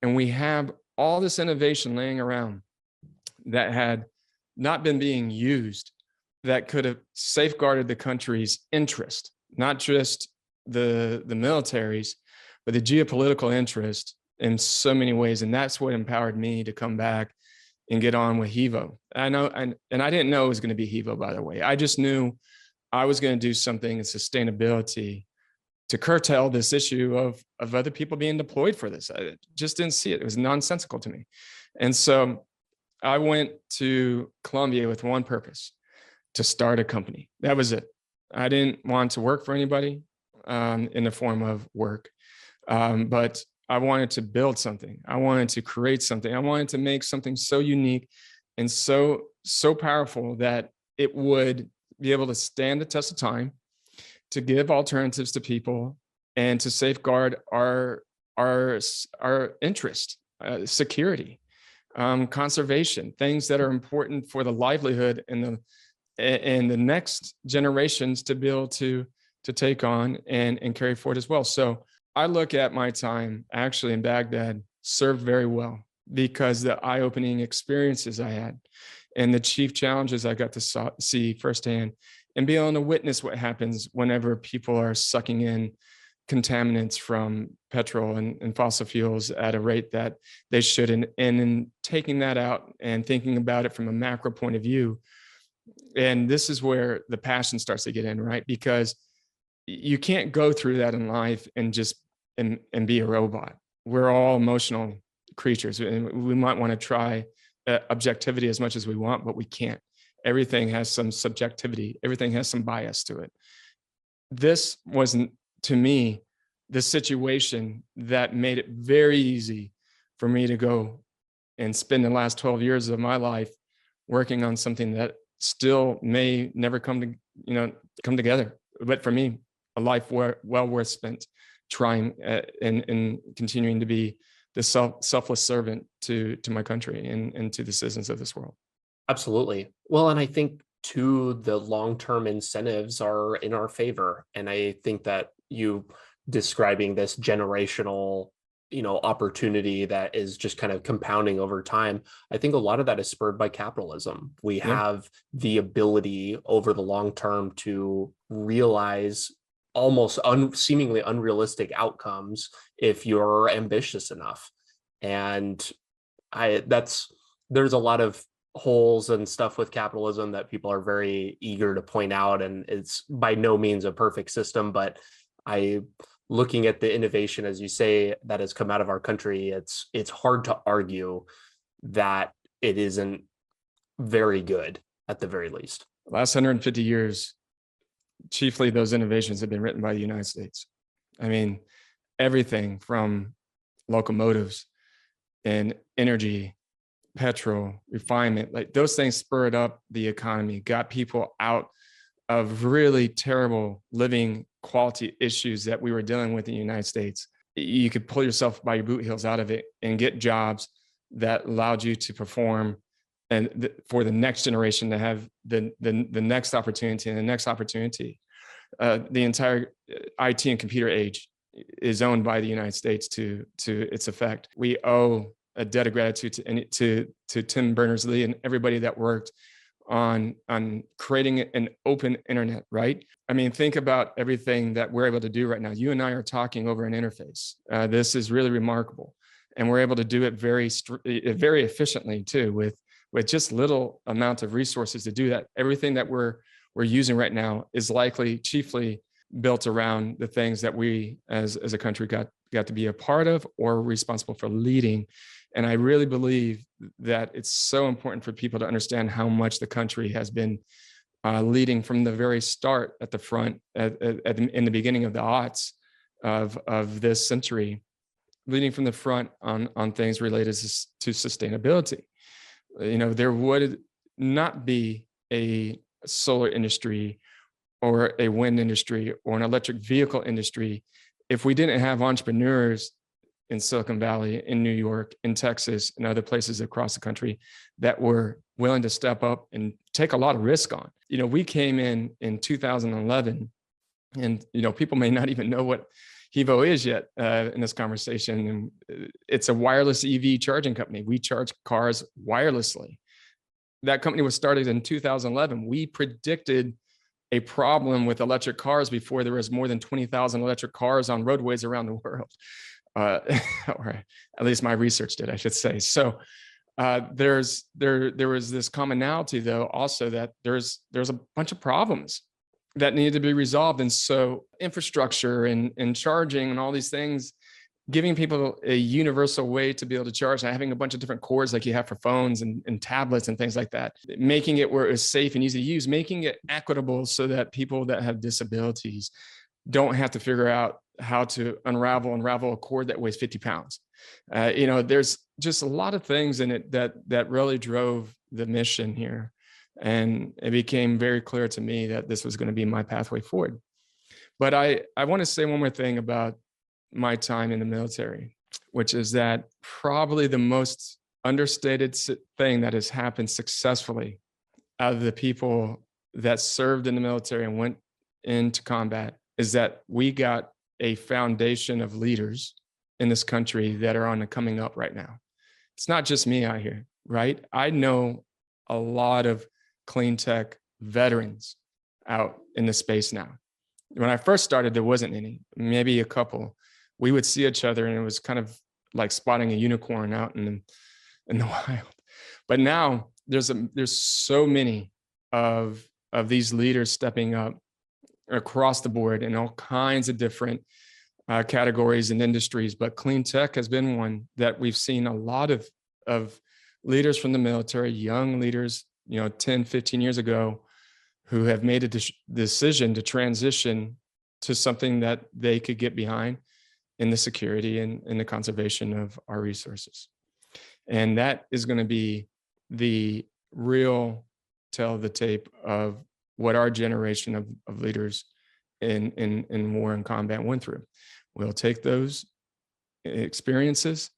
And we have all this innovation laying around that had not been being used, that could have safeguarded the country's interest, not just the military's, but the geopolitical interest in so many ways. And that's what empowered me to come back and get on with HEVO. I know, and I didn't know it was going to be HEVO, by the way. I just knew I was going to do something in sustainability to curtail this issue of other people being deployed for this. I just didn't see it. It was nonsensical to me. And so I went to Columbia with one purpose: to start a company. That was it. I didn't want to work for anybody in the form of work, but I wanted to build something. I wanted to create something. I wanted to make something so unique and so powerful that it would be able to stand the test of time, to give alternatives to people, and to safeguard our interest, security, conservation, things that are important for the livelihood and the next generations to be able to take on and carry forward as well. So I look at my time actually in Baghdad served very well, because the eye-opening experiences I had and the chief challenges I got to see firsthand, and be able to witness what happens whenever people are sucking in contaminants from petrol and fossil fuels at a rate that they shouldn't, and then taking that out and thinking about it from a macro point of view. And this is where the passion starts to get in, right? Because you can't go through that in life and just and be a robot. We're all emotional creatures, and we might want to try objectivity as much as we want, but we can't. Everything has some subjectivity. Everything has some bias to it. This wasn't, to me, the situation that made it very easy for me to go and spend the last 12 years of my life working on something that still may never come together. But for me, a life well worth spent trying and continuing to be the selfless servant to my country and to the citizens of this world. Absolutely. Well, and I think too, the long-term incentives are in our favor. And I think that you describing this generational, opportunity that is just kind of compounding over time, I think a lot of that is spurred by capitalism. We have the ability over the long term to realize almost seemingly unrealistic outcomes if you're ambitious enough. And there's a lot of holes and stuff with capitalism that people are very eager to point out, and it's by no means a perfect system. But looking at the innovation, as you say, that has come out of our country, it's hard to argue that it isn't very good at the very least. Last 150 years, chiefly those innovations have been written by the United States. I mean, everything from locomotives and energy, petrol, refinement, like those things spurred up the economy, got people out of really terrible living quality issues that we were dealing with in the United States. You could pull yourself by your boot heels out of it and get jobs that allowed you to perform, and for the next generation to have the next opportunity and the next opportunity. The entire IT and computer age is owned by the United States to its effect. We owe a debt of gratitude to Tim Berners-Lee and everybody that worked on creating an open internet, right? I mean, think about everything that we're able to do right now. You and I are talking over an interface. This is really remarkable. And we're able to do it very efficiently too, with just little amount of resources to do that. Everything that we're using right now is likely chiefly built around the things that we as a country got to be a part of or responsible for leading. And I really believe that it's so important for people to understand how much the country has been leading from the very start at the front, in the beginning of the aughts of this century, leading from the front on things related to sustainability. There would not be a solar industry or a wind industry or an electric vehicle industry if we didn't have entrepreneurs in Silicon Valley, in New York, in Texas, and other places across the country that were willing to step up and take a lot of risk on. We came in 2011, and people may not even know what HEVO is yet in this conversation. And it's a wireless EV charging company. We charge cars wirelessly. That company was started in 2011. We predicted a problem with electric cars before there was more than 20,000 electric cars on roadways around the world. Or at least my research did, I should say. So there was this commonality, though, also that there's a bunch of problems that needed to be resolved. And so infrastructure and charging and all these things, giving people a universal way to be able to charge, and having a bunch of different cords like you have for phones and tablets and things like that, making it where it was safe and easy to use, making it equitable so that people that have disabilities don't have to figure out how to unravel a cord that weighs 50 pounds. There's just a lot of things in it that really drove the mission here. And it became very clear to me that this was going to be my pathway forward. But I want to say one more thing about my time in the military, which is that probably the most understated thing that has happened successfully out of the people that served in the military and went into combat is that we got a foundation of leaders in this country that are on the coming up right now. It's not just me out here, right? I know a lot of clean tech veterans out in the space now. When I first started, there wasn't any, maybe a couple. We would see each other and it was kind of like spotting a unicorn out in the wild. But now there's so many of these leaders stepping up across the board in all kinds of different categories and industries. But clean tech has been one that we've seen a lot of leaders from the military, young leaders, 10, 15 years ago, who have made a decision to transition to something that they could get behind in the security and in the conservation of our resources. And that is going to be the real tell of the tape of what our generation of leaders in war and combat went through. We'll take those experiences,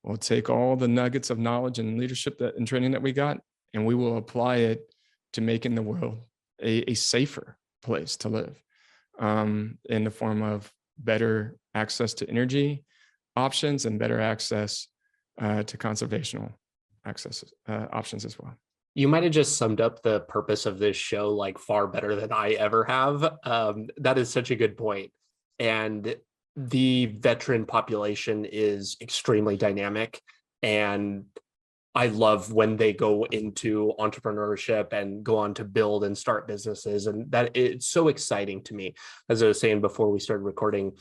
we'll take all the nuggets of knowledge and leadership and training that we got, and we will apply it to making the world a safer place to live, in the form of better access to energy options and better access to conservational access options as well. You might have just summed up the purpose of this show like far better than I ever have. That is such a good point. And the veteran population is extremely dynamic. And I love when they go into entrepreneurship and go on to build and start businesses. And that it's so exciting to me. As I was saying before we started recording,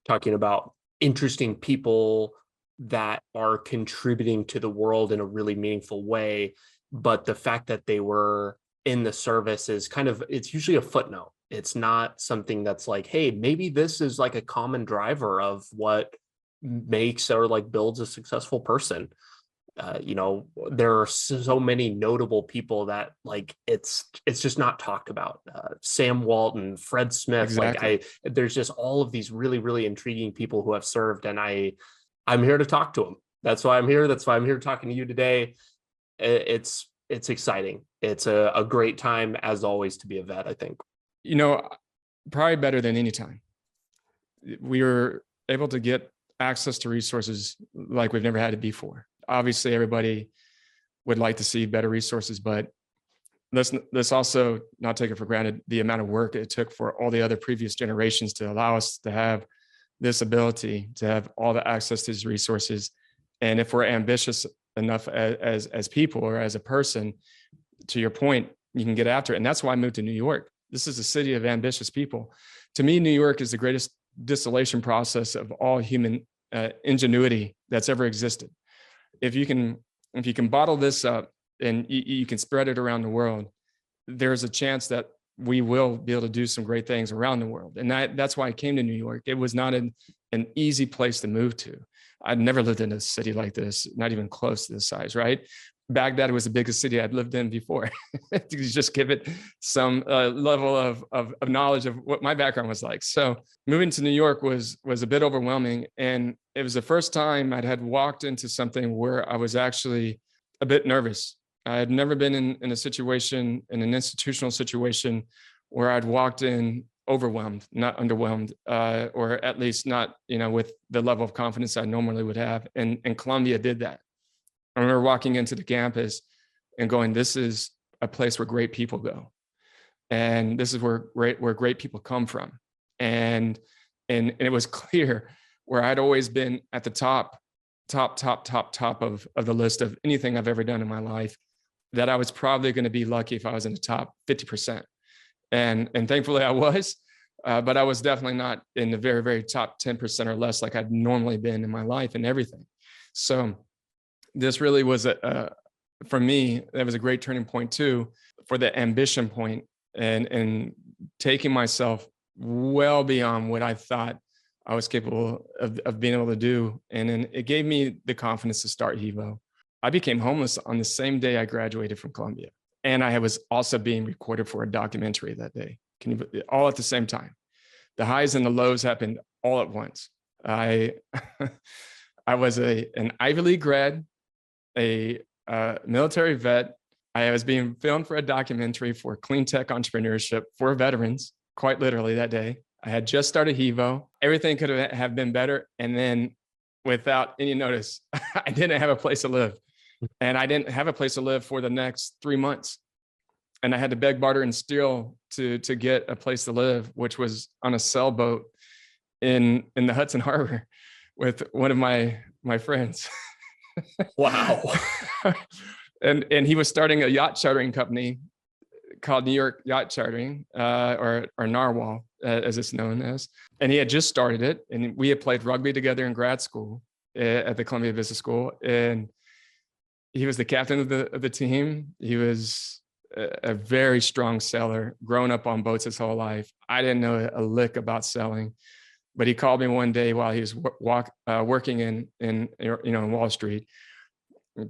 talking about interesting people that are contributing to the world in a really meaningful way. But the fact that they were in the service is it's usually a footnote. It's not something that's like, hey, maybe this is like a common driver of what makes or like builds a successful person. There are so many notable people that like it's just not talked about. Sam Walton, Fred Smith, Exactly. There's just all of these really, really intriguing people who have served, and I'm here to talk to them. That's why I'm here. That's why I'm here talking to you today. It's exciting. It's a great time, as always, to be a vet, I think. Probably better than any time. We were able to get access to resources like we've never had it before. Obviously, everybody would like to see better resources, but let's also not take it for granted the amount of work it took for all the other previous generations to allow us to have this ability to have all the access to these resources. And if we're ambitious enough as people or as a person, to your point, you can get after it. And that's why I moved to New York. This is a city of ambitious people. To me, New York is the greatest distillation process of all human ingenuity that's ever existed. If you can bottle this up and you can spread it around the world, there's a chance that we will be able to do some great things around the world. And that's why I came to New York. It was not an easy place to move to, I'd never lived in a city like this, not even close to this size, right? Baghdad was the biggest city I'd lived in before. To just give it some level of knowledge of what my background was like. So moving to New York was a bit overwhelming. And it was the first time I had walked into something where I was actually a bit nervous. I had never been in a situation, in an institutional situation, where I'd walked in overwhelmed, not underwhelmed, or at least not, with the level of confidence I normally would have. And Columbia did that. I remember walking into the campus and going, this is a place where great people go. And this is where great people come from. And it was clear where I'd always been at the top of the list of anything I've ever done in my life, that I was probably going to be lucky if I was in the top 50%. And thankfully I was, but I was definitely not in the very, very top 10% or less like I'd normally been in my life and everything. So this really was for me, that was a great turning point too, for the ambition point and taking myself well beyond what I thought I was capable of being able to do. And then it gave me the confidence to start HEVO. I became homeless on the same day I graduated from Columbia. And I was also being recorded for a documentary that day. All at the same time. The highs and the lows happened all at once. I was an Ivy League grad, a military vet. I was being filmed for a documentary for clean tech entrepreneurship for veterans, quite literally that day. I had just started HEVO. Everything could have been better. And then without any notice, I didn't have a place to live. And I didn't have a place to live for the next 3 months. And I had to beg, barter, and steal to get a place to live, which was on a sailboat in the Hudson Harbor with one of my friends. Wow. And he was starting a yacht chartering company called New York Yacht Chartering, or Narwhal, as it's known as. And he had just started it. And we had played rugby together in grad school at the Columbia Business School. And he was the captain of the team. He was a very strong sailor, grown up on boats his whole life. I didn't know a lick about sailing, but he called me one day while he was working in Wall Street,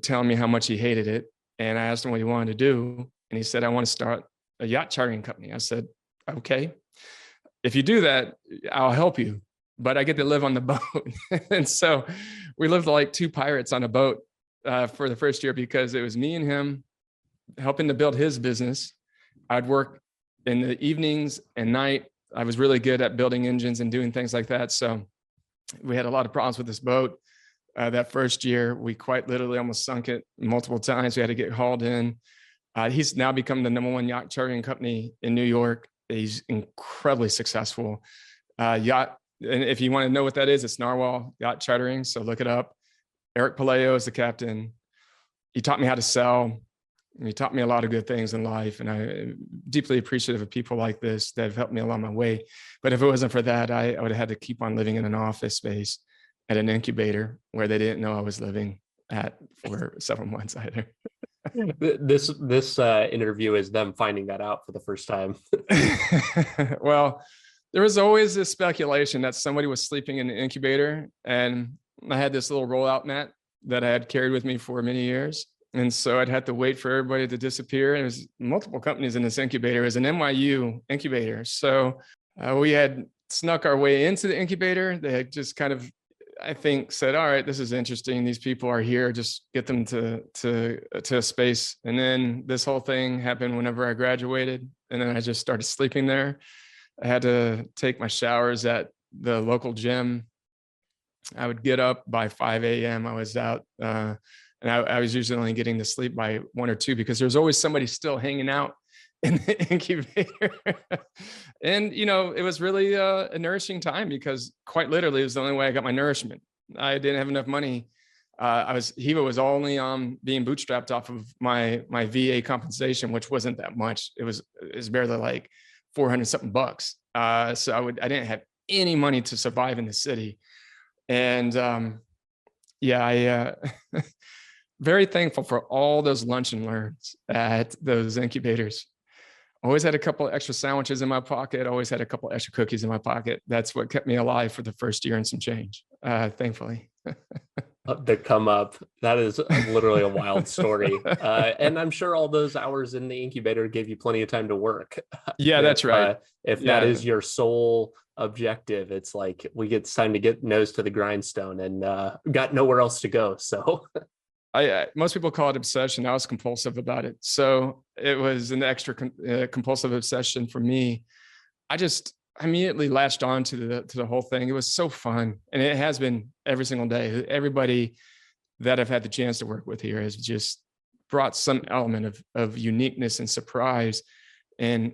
telling me how much he hated it. And I asked him what he wanted to do. And he said, I want to start a yacht chartering company. I said, okay, if you do that, I'll help you, but I get to live on the boat. And so we lived like two pirates on a boat for the first year, because it was me and him helping to build his business. I'd work in the evenings and night. I was really good at building engines and doing things like that. So we had a lot of problems with this boat. That first year, we quite literally almost sunk it multiple times. We had to get hauled in. He's now become the #1 yacht chartering company in New York. He's incredibly successful. And if you want to know what that is, it's Narwhal Yacht Chartering. So look it up. Eric Paleo is the captain. He taught me how to sell. He taught me a lot of good things in life. And I'm deeply appreciative of people like this that have helped me along my way. But if it wasn't for that, I would have had to keep on living in an office space at an incubator where they didn't know I was living at for several months either. This interview is them finding that out for the first time. Well, there was always this speculation that somebody was sleeping in the incubator, and I had this little rollout mat that I had carried with me for many years. And so I'd have to wait for everybody to disappear. And there's multiple companies in this incubator. It was an NYU incubator. So we had snuck our way into the incubator. They had just kind of, I think, said, all right, this is interesting. These people are here. Just get them to a space. And then this whole thing happened whenever I graduated. And then I just started sleeping there. I had to take my showers at the local gym. I would get up by 5 a.m. I was out, and I was usually only getting to sleep by 1 or 2 because there's always somebody still hanging out in the incubator. And, it was really a nourishing time because quite literally it was the only way I got my nourishment. I didn't have enough money. HEVO was only being bootstrapped off of my VA compensation, which wasn't that much. It was barely like 400 something bucks. So I didn't have any money to survive in the city. And I very thankful for all those lunch and learns at those incubators. Always had a couple of extra sandwiches in my pocket. Always had a couple extra cookies in my pocket. That's what kept me alive for the first year and some change, thankfully. The come up. That is literally a wild story. And I'm sure all those hours in the incubator gave you plenty of time to work. Yeah, that's right. If that Yeah. is your sole objective, it's like it's time to get nose to the grindstone and got nowhere else to go. So Most people call it obsession. I was compulsive about it. So it was an extra compulsive obsession for me. I just immediately latched on to the whole thing. It was so fun. And it has been every single day. Everybody that I've had the chance to work with here has just brought some element of uniqueness and surprise and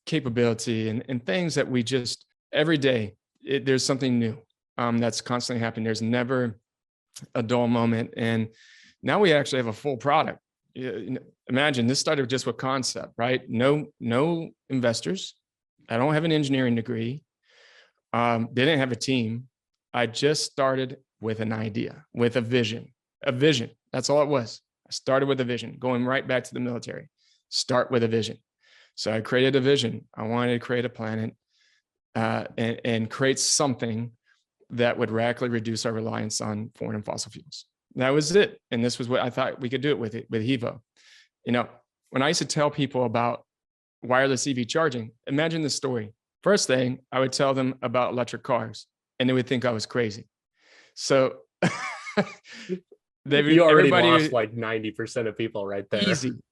capability and things that we just every day, there's something new that's constantly happening. There's never a dull moment. And now we actually have a full product. Imagine this started just with concept, right? No investors. I don't have an engineering degree. Didn't have a team. I just started with an idea, with a vision. That's all it was. I started with a vision, going right back to the military. Start with a vision. So I created a vision. I wanted to create a planet and create something that would radically reduce our reliance on foreign and fossil fuels. That was it. And this was what I thought we could do it with HEVO. When I used to tell people about wireless EV charging, imagine this story. First thing, I would tell them about electric cars, and they would think I was crazy. So you already lost like 90% of people right there.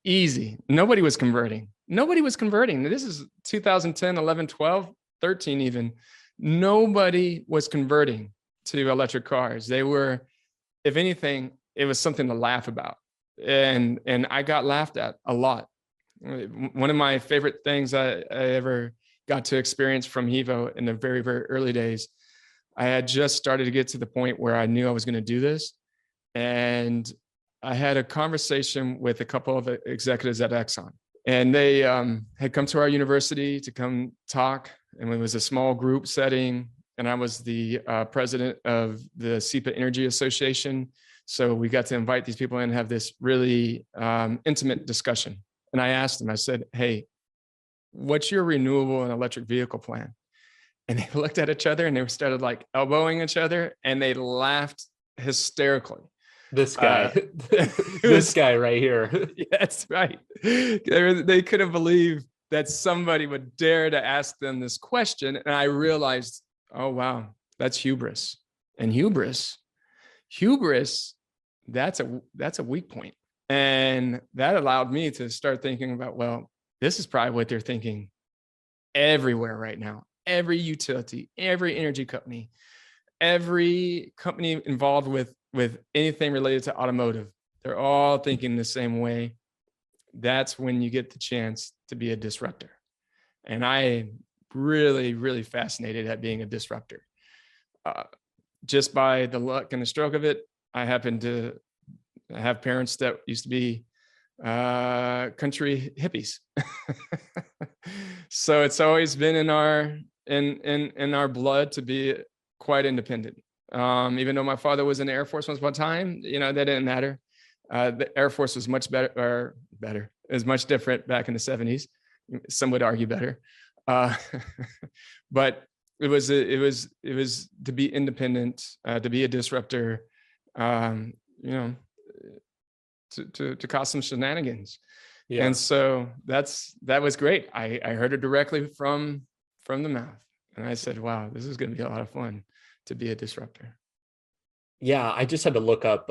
Easy. Nobody was converting. This is 2010, 11, 12, 13 even. Nobody was converting to electric cars. They were, if anything, it was something to laugh about. And I got laughed at a lot. One of my favorite things I ever got to experience from HEVO in the very, very early days, I had just started to get to the point where I knew I was going to do this. And I had a conversation with a couple of executives at Exxon. And they had come to our university to come talk. And it was a small group setting. And I was the president of the SEPA Energy Association. So we got to invite these people in and have this really intimate discussion. And I asked them, I said, hey, what's your renewable and electric vehicle plan? And they looked at each other and they started like elbowing each other and they laughed hysterically. This guy, this guy right here. That's right. They couldn't believe that somebody would dare to ask them this question. And I realized, oh, wow, that's hubris. And hubris, that's a weak point. And that allowed me to start thinking about, well, this is probably what they're thinking everywhere right now. Every utility, every energy company, every company involved with anything related to automotive, they're all thinking the same way. That's when you get the chance to be a disruptor. And I really, really fascinated at being a disruptor. Just by the luck and the stroke of it, I happened to have parents that used to be country hippies. So it's always been in our blood to be quite independent. Even though my father was in the Air Force once upon a time, that didn't matter. The Air Force was much better. It was much different back in the 70s. Some would argue better, but it was to be independent, to be a disruptor, to cause some shenanigans. Yeah. And so that was great. I heard it directly from the mouth, and I said, "Wow, this is going to be a lot of fun to be a disruptor." Yeah, I just had to look up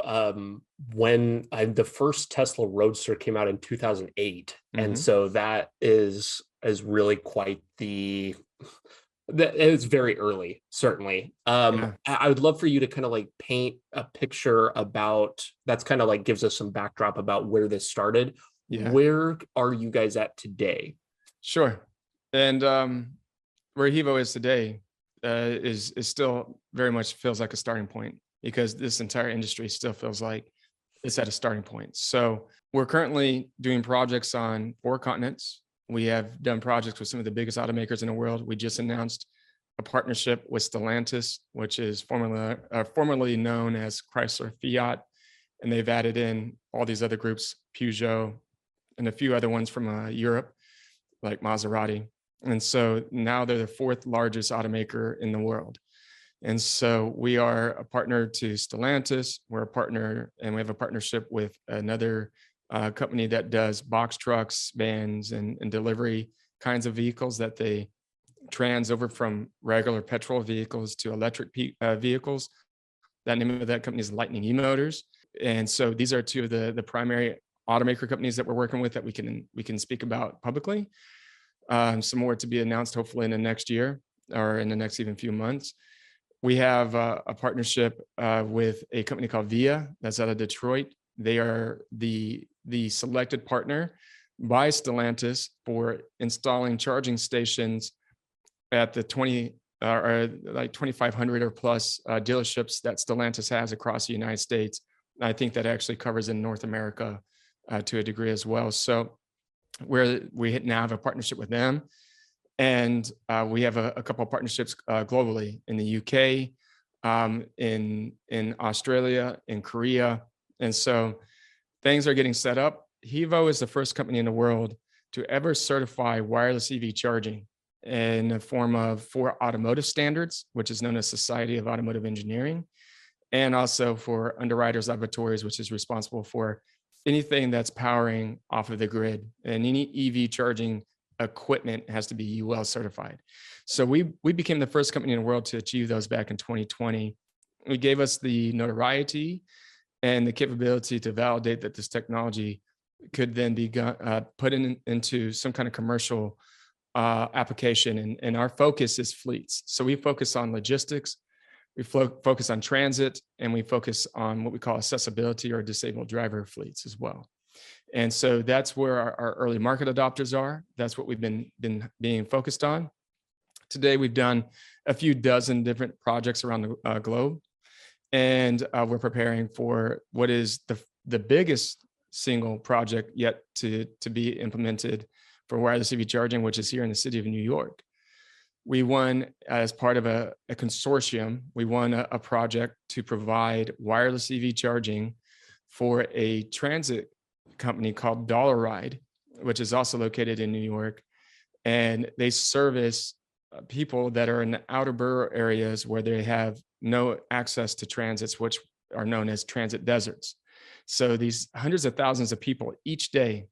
when the first Tesla Roadster came out in 2008, and so that is really quite it's very early, certainly. I would love for you to kind of like paint a picture about that's kind of like gives us some backdrop about where this started. Yeah. Where are you guys at today? Sure. And where HEVO is today is still very much feels like a starting point, because this entire industry still feels like it's at a starting point. So we're currently doing projects on 4 continents. We have done projects with some of the biggest automakers in the world. We just announced a partnership with Stellantis, which is formerly known as Chrysler Fiat. And they've added in all these other groups, Peugeot, and a few other ones from Europe, like Maserati. And so now they're the 4th largest automaker in the world. And so we are a partner to Stellantis. We're a partner, and we have a partnership with another company that does box trucks, vans, and delivery kinds of vehicles that they trans over from regular petrol vehicles to electric vehicles. The name of that company is Lightning E-Motors. And so these are two of the primary automaker companies that we're working with that we can speak about publicly. Some more to be announced hopefully in the next year or in the next even few months. We have a partnership with a company called VIA that's out of Detroit. They are the selected partner by Stellantis for installing charging stations at the 2,500 or plus dealerships that Stellantis has across the United States. I think that actually covers in North America to a degree as well. So we now have a partnership with them. And we have a couple of partnerships globally in the UK, in Australia, in Korea. And so things are getting set up. HEVO is the first company in the world to ever certify wireless EV charging in the form of 4 automotive standards, which is known as Society of Automotive Engineering, and also for Underwriters Laboratories, which is responsible for anything that's powering off of the grid, and any EV charging equipment has to be UL certified. So we became the first company in the world to achieve those back in 2020. It gave us the notoriety and the capability to validate that this technology could then be put into some kind of commercial application. And our focus is fleets. So we focus on logistics, we focus on transit, and we focus on what we call accessibility or disabled driver fleets as well. And so that's where our early market adopters are. That's what we've been being focused on. Today, we've done a few dozen different projects around the globe, and we're preparing for what is the biggest single project yet to be implemented for wireless EV charging, which is here in the city of New York. We won, as part of a consortium, we won a project to provide wireless EV charging for a transit company called Dollar Ride, which is also located in New York. And they service people that are in the outer borough areas where they have no access to transits, which are known as transit deserts. So these hundreds of thousands of people each day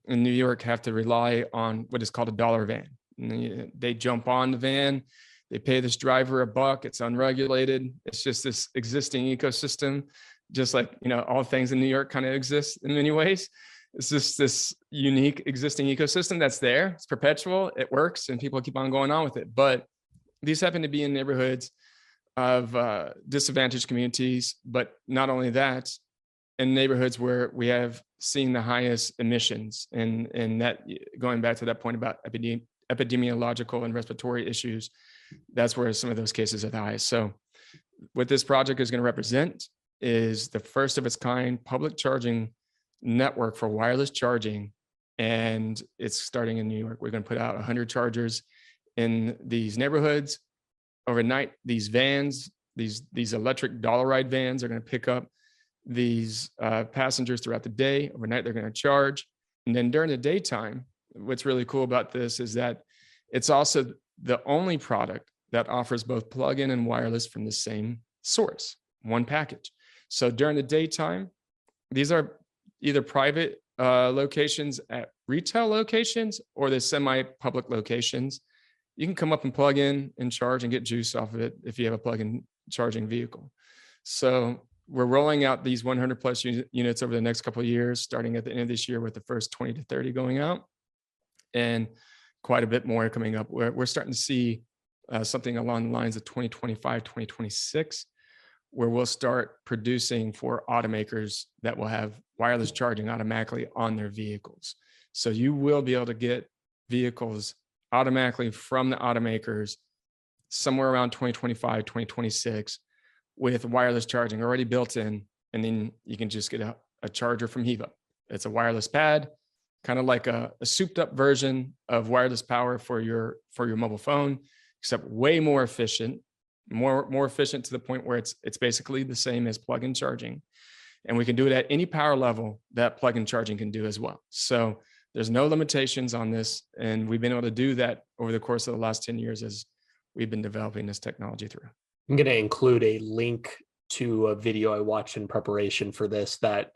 in New York have to rely on what is called a dollar van. And they jump on the van, they pay this driver $1, it's unregulated. It's just this existing ecosystem, just like, all things in New York kind of exist in many ways. It's just this unique existing ecosystem that's there. It's perpetual, it works, and people keep on going on with it. But these happen to be in neighborhoods of disadvantaged communities, but not only that, in neighborhoods where we have seen the highest emissions, and that, going back to that point about epidemiological and respiratory issues, that's where some of those cases are the highest. So what this project is going to represent is the first of its kind public charging network for wireless charging. And it's starting in New York. We're going to put out 100 chargers in these neighborhoods. Overnight, these vans, these electric dollar ride vans are going to pick up these passengers throughout the day. Overnight, they're going to charge. And then during the daytime, what's really cool about this is that it's also the only product that offers both plug-in and wireless from the same source, one package. So during the daytime, these are either private locations at retail locations or the semi-public locations. You can come up and plug in and charge and get juice off of it if you have a plug-in charging vehicle. So we're rolling out these 100 plus units over the next couple of years, starting at the end of this year with the first 20 to 30 going out, and quite a bit more coming up. We're starting to see something along the lines of 2025, 2026, where we'll start producing for automakers that will have wireless charging automatically on their vehicles. So you will be able to get vehicles automatically from the automakers somewhere around 2025, 2026 with wireless charging already built in. And then you can just get a charger from HEVO. It's a wireless pad, kind of like a souped up version of wireless power for your mobile phone, except way more efficient, more efficient to the point where it's basically the same as plug-in charging. And we can do it at any power level that plug-in charging can do as well. So there's no limitations on this. And we've been able to do that over the course of the last 10 years as we've been developing this technology through. I'm going to include a link to a video I watched in preparation for this that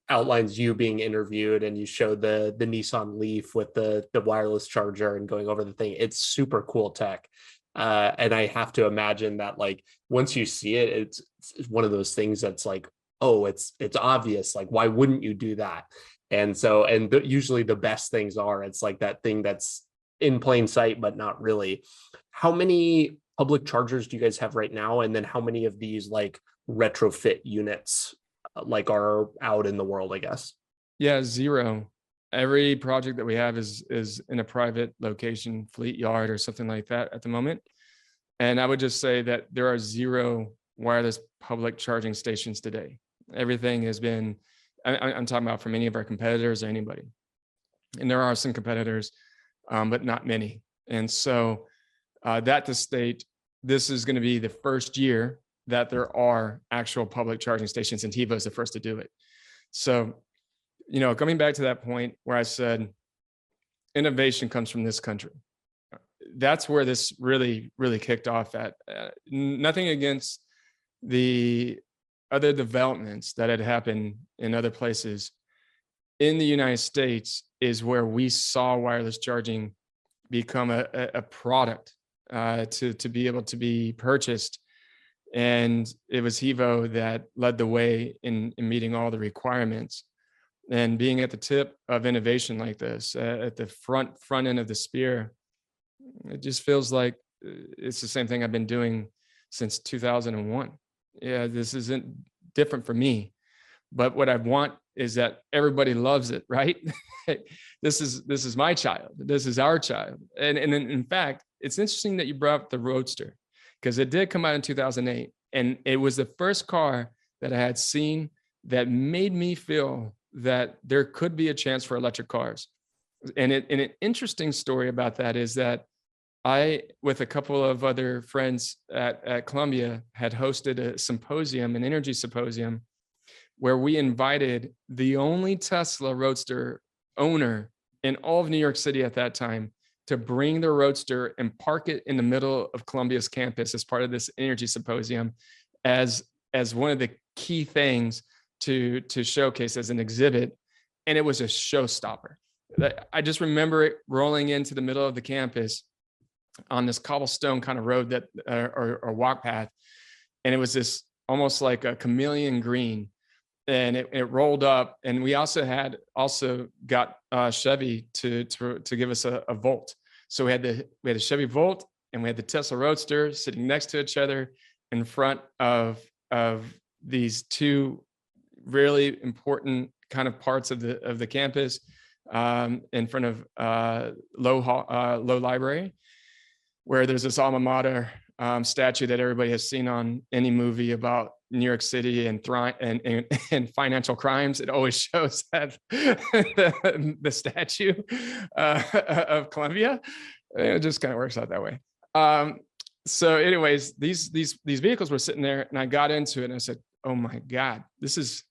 outlines you being interviewed, and you show the Nissan Leaf with the wireless charger and going over the thing. It's super cool tech. And I have to imagine that like once you see it, it's one of those things that's like, oh, it's obvious. Like, why wouldn't you do that? And so, and usually the best things are, it's like that thing that's in plain sight, but not really. How many public chargers do you guys have right now? And then how many of these like retrofit units like are out in the world, I guess? Yeah, zero. Every project that we have is in a private location, fleet yard or something like that at the moment. And I would just say that there are zero wireless public charging stations today. Everything has been, I'm talking about from any of our competitors or anybody. And there are some competitors, but not many. And so that to state, this is going to be the first year that there are actual public charging stations, and HEVO is the first to do it. So, you know, coming back to that point where I said innovation comes from this country, that's where this really, really kicked off at. Nothing against the other developments that had happened in other places. In the United States is where we saw wireless charging become a product to be able to be purchased. And it was HEVO that led the way in meeting all the requirements. And being at the tip of innovation like this, at the front end of the spear, it just feels like it's the same thing I've been doing since 2001. Yeah, this isn't different for me, but what I want is that everybody loves it, right? This is my child. This is our child. And in fact, it's interesting that you brought up the Roadster, because it did come out in 2008. And it was the first car that I had seen that made me feel that there could be a chance for electric cars. And an interesting story about that is that I, with a couple of other friends at Columbia, had hosted a symposium, an energy symposium, where we invited the only Tesla Roadster owner in all of New York City at that time to bring their Roadster and park it in the middle of Columbia's campus as part of this energy symposium, as one of the key things to showcase as an exhibit. And it was a showstopper. I just remember it rolling into the middle of the campus on this cobblestone kind of road that or walk path, and it was this almost like a chameleon green, and it rolled up. And we also got Chevy to give us a Volt. So we had the Chevy Volt and we had the Tesla Roadster sitting next to each other in front of these two really important kind of parts of the campus, in front of Low Library, where there's this alma mater statue that everybody has seen on any movie about New York City and financial crimes. It always shows that the statue of Columbia. It just kind of works out that way. So anyways, these vehicles were sitting there, and I got into it and I said, oh my God, this is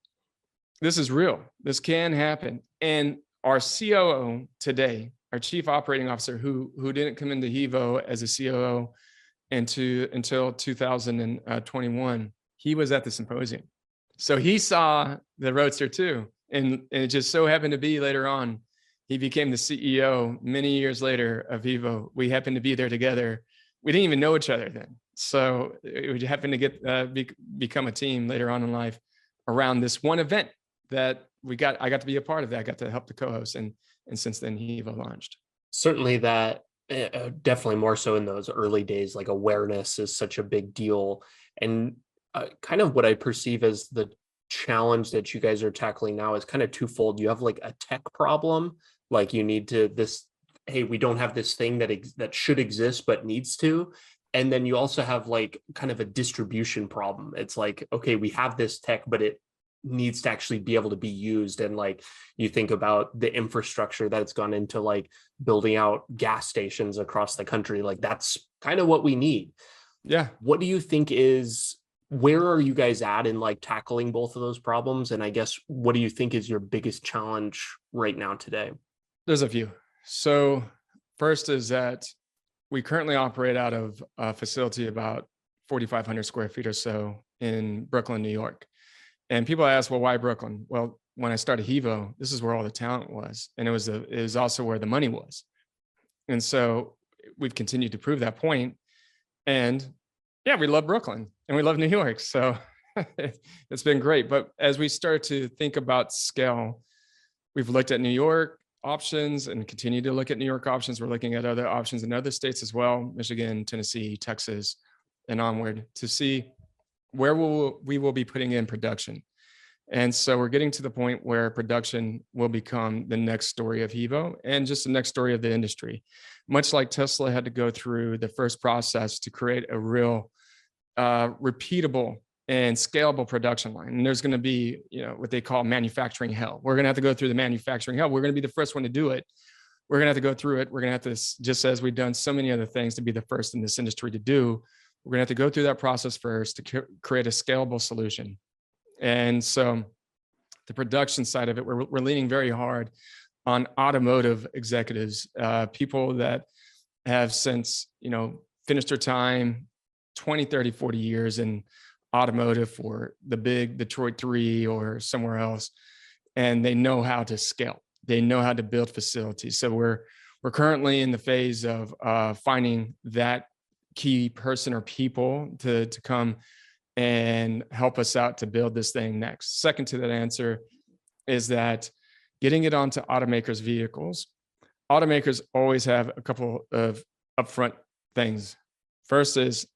real. This can happen. And our COO today, our chief operating officer, who didn't come into HEVO as a COO until 2021, he was at the symposium. So he saw the Roadster too. And it just so happened to be later on, he became the CEO many years later of HEVO. We happened to be there together. We didn't even know each other then. So it happened to become a team later on in life around this one event that I got to be a part of that. I got to help the co-host. And since then, HEVO launched. Certainly that, definitely more so in those early days, like awareness is such a big deal. And kind of what I perceive as the challenge that you guys are tackling now is kind of twofold. You have like a tech problem, like you need to hey, we don't have this thing that should exist but needs to. And then you also have like kind of a distribution problem. It's like, okay, we have this tech, but it needs to actually be able to be used. And like you think about the infrastructure that's gone into like building out gas stations across the country, like that's kind of what we need. Yeah. What do you think where are you guys at in like tackling both of those problems? And I guess, what do you think is your biggest challenge right now today? There's a few. So first is that we currently operate out of a facility about 4,500 square feet or so in Brooklyn, New York. And people ask, well, why Brooklyn? Well, when I started HEVO, this is where all the talent was. And it was also where the money was. And so we've continued to prove that point. And yeah, we love Brooklyn and we love New York. So it's been great. But as we start to think about scale, we've looked at New York options and continue to look at New York options. We're looking at other options in other states as well, Michigan, Tennessee, Texas, and onward, to see where we will be putting in production. And so we're getting to the point where production will become the next story of HEVO and just the next story of the industry. Much like Tesla had to go through the first process to create a real repeatable and scalable production line. And there's going to be, what they call manufacturing hell. We're going to have to go through the manufacturing hell. We're going to be the first one to do it. We're going to have to go through it. We're going to have to, just as we've done so many other things to be the first in this industry to do, we're going to have to go through that process first to create a scalable solution. And so the production side of it, we're leaning very hard on automotive executives, people that have since, finished their time 20, 30, 40 years in automotive for the big Detroit 3 or somewhere else. And they know how to scale. They know how to build facilities. So we're currently in the phase of finding that key person or people to come and help us out to build this thing next. Second to that answer is that getting it onto automakers' vehicles. Automakers always have a couple of upfront things. First is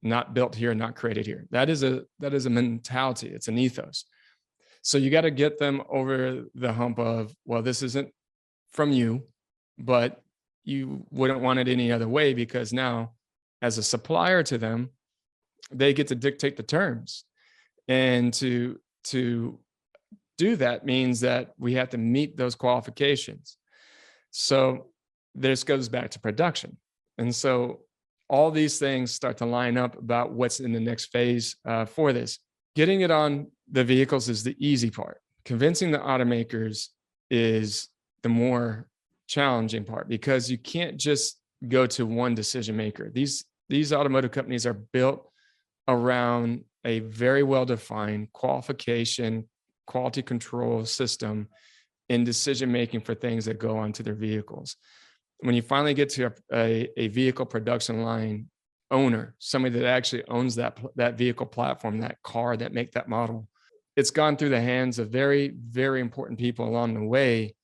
not built here, not created here. That is a mentality. It's an ethos. So you got to get them over the hump of, well, this isn't from you, but you wouldn't want it any other way, because now as a supplier to them, they get to dictate the terms. And to do that means that we have to meet those qualifications. So this goes back to production. And so all these things start to line up about what's in the next phase for this. Getting it on the vehicles is the easy part. Convincing the automakers is the more challenging part, because you can't just go to one decision maker. These automotive companies are built around a very well-defined qualification, quality control system in decision-making for things that go onto their vehicles. When you finally get to a vehicle production line owner, somebody that actually owns that vehicle platform, that car, that make that model, it's gone through the hands of very, very important people along the way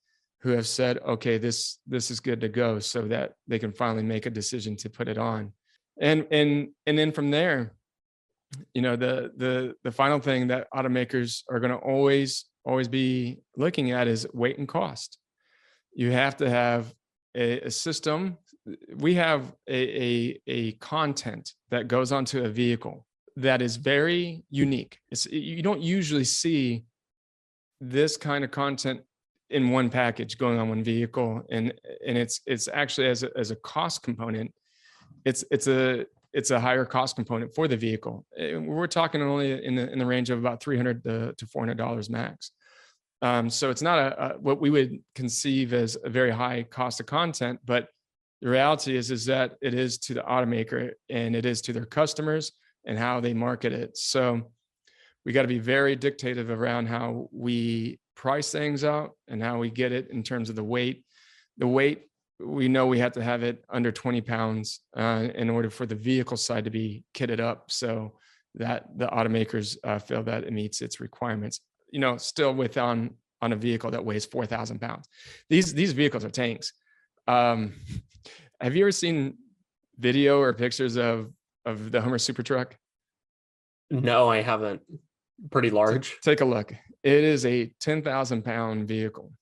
who have said, okay, this is good to go, so that they can finally make a decision to put it on. And then from there, the final thing that automakers are going to always be looking at is weight and cost. You have to have a system. We have a content that goes onto a vehicle that is very unique. You don't usually see this kind of content in one package going on one vehicle, and it's actually as a cost component, it's a higher cost component for the vehicle. We're talking only in the range of about $300 to $400 max. So it's not what we would conceive as a very high cost of content, but the reality is that it is to the automaker and it is to their customers and how they market it. So we got to be very dictative around how we price things out and how we get it in terms of the weight. The weight, we know we have to have it under 20 pounds in order for the vehicle side to be kitted up, so that the automakers feel that it meets its requirements. Still on a vehicle that weighs 4,000 pounds. These vehicles are tanks. Have you ever seen video or pictures of the Hummer Super Truck? No, I haven't. Pretty large. Take a look. It is a 10,000 pound vehicle.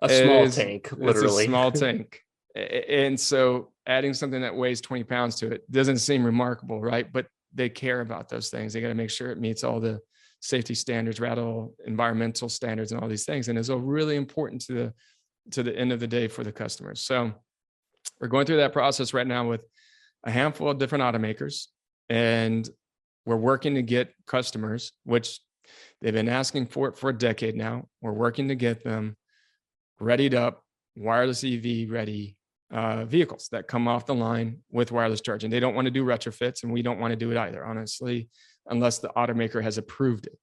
A small tank, literally. It's a small tank. And so adding something that weighs 20 pounds to it doesn't seem remarkable, right? But they care about those things. They got to make sure it meets all the safety standards, environmental standards, and all these things. And it's really important to the end of the day for the customers. So we're going through that process right now with a handful of different automakers, and we're working to get customers, which they've been asking for a decade now. We're working to get them readied up, wireless EV ready, vehicles that come off the line with wireless charging. They don't want to do retrofits, and we don't want to do it either, honestly, unless the automaker has approved it.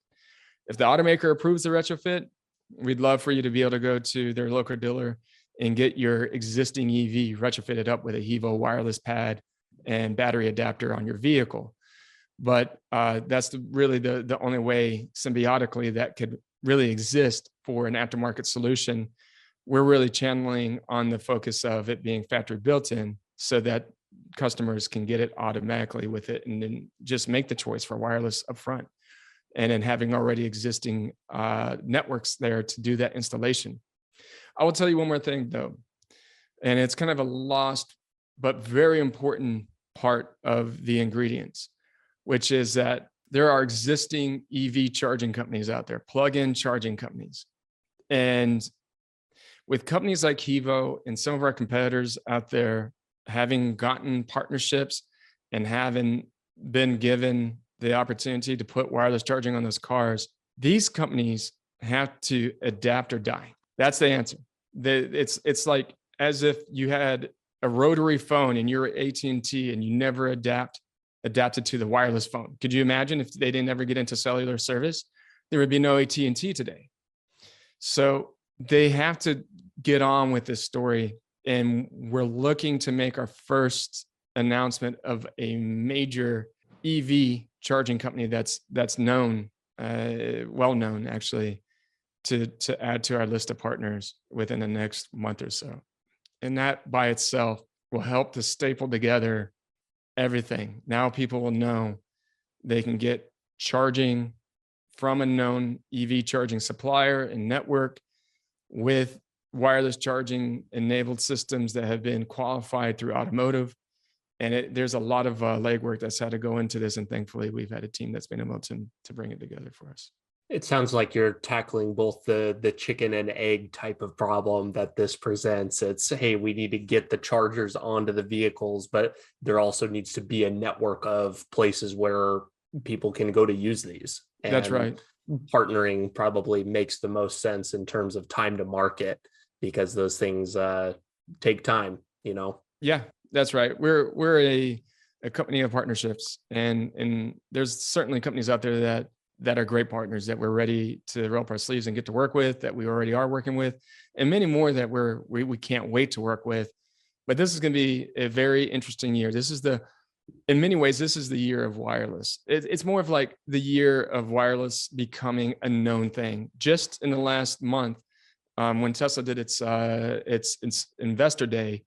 If the automaker approves the retrofit, we'd love for you to be able to go to their local dealer and get your existing EV retrofitted up with a HEVO wireless pad and battery adapter on your vehicle. But that's really the only way symbiotically that could really exist for an aftermarket solution. We're really channeling on the focus of it being factory built in so that customers can get it automatically with it and then just make the choice for wireless upfront. And then having already existing networks there to do that installation. I will tell you one more thing though, and it's kind of a lost but very important part of the ingredients, which is that there are existing EV charging companies out there, plug-in charging companies. And with companies like HEVO and some of our competitors out there having gotten partnerships and having been given the opportunity to put wireless charging on those cars, these companies have to adapt or die. That's the answer. It's like as if you had a rotary phone and you're at AT&T and you never adapted to the wireless phone. Could you imagine if they didn't ever get into cellular service? There would be no AT&T today. So they have to get on with this story. And we're looking to make our first announcement of a major EV charging company that's known, well known actually, to add to our list of partners within the next month or so. And that by itself will help to staple together everything. Now people will know they can get charging from a known EV charging supplier and network with wireless charging enabled systems that have been qualified through automotive. And there's a lot of legwork that's had to go into this. And thankfully, we've had a team that's been able to bring it together for us. It sounds like you're tackling both the chicken and egg type of problem that this presents. It's, hey, we need to get the chargers onto the vehicles, but there also needs to be a network of places where people can go to use these. And that's right. Partnering probably makes the most sense in terms of time to market, because those things take time, you know? Yeah, that's right. We're a company of partnerships, and there's certainly companies out there that are great partners that we're ready to roll up our sleeves and get to work with, that we already are working with, and many more that we can't wait to work with. But this is going to be a very interesting year. In many ways, this is the year of wireless. It's more of like the year of wireless becoming a known thing. Just in the last month, when Tesla did its investor day,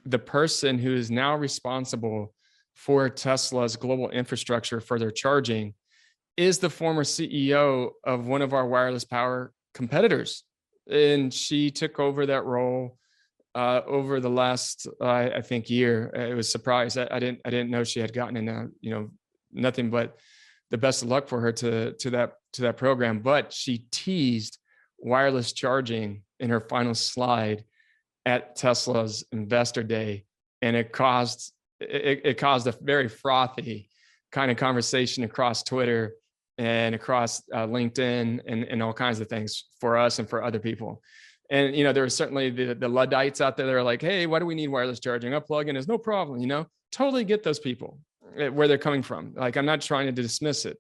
the person who is now responsible for Tesla's global infrastructure for their charging is the former CEO of one of our wireless power competitors. And she took over that role over the last, I think, year. It was a surprise. I didn't know she had gotten in nothing but the best of luck for her to that program. But she teased wireless charging in her final slide at Tesla's investor day. And it caused a very frothy kind of conversation across Twitter and across LinkedIn and all kinds of things for us and for other people. And, there are certainly the Luddites out there that are like, hey, why do we need wireless charging? A plug-in is no problem, totally get those people where they're coming from. Like, I'm not trying to dismiss it,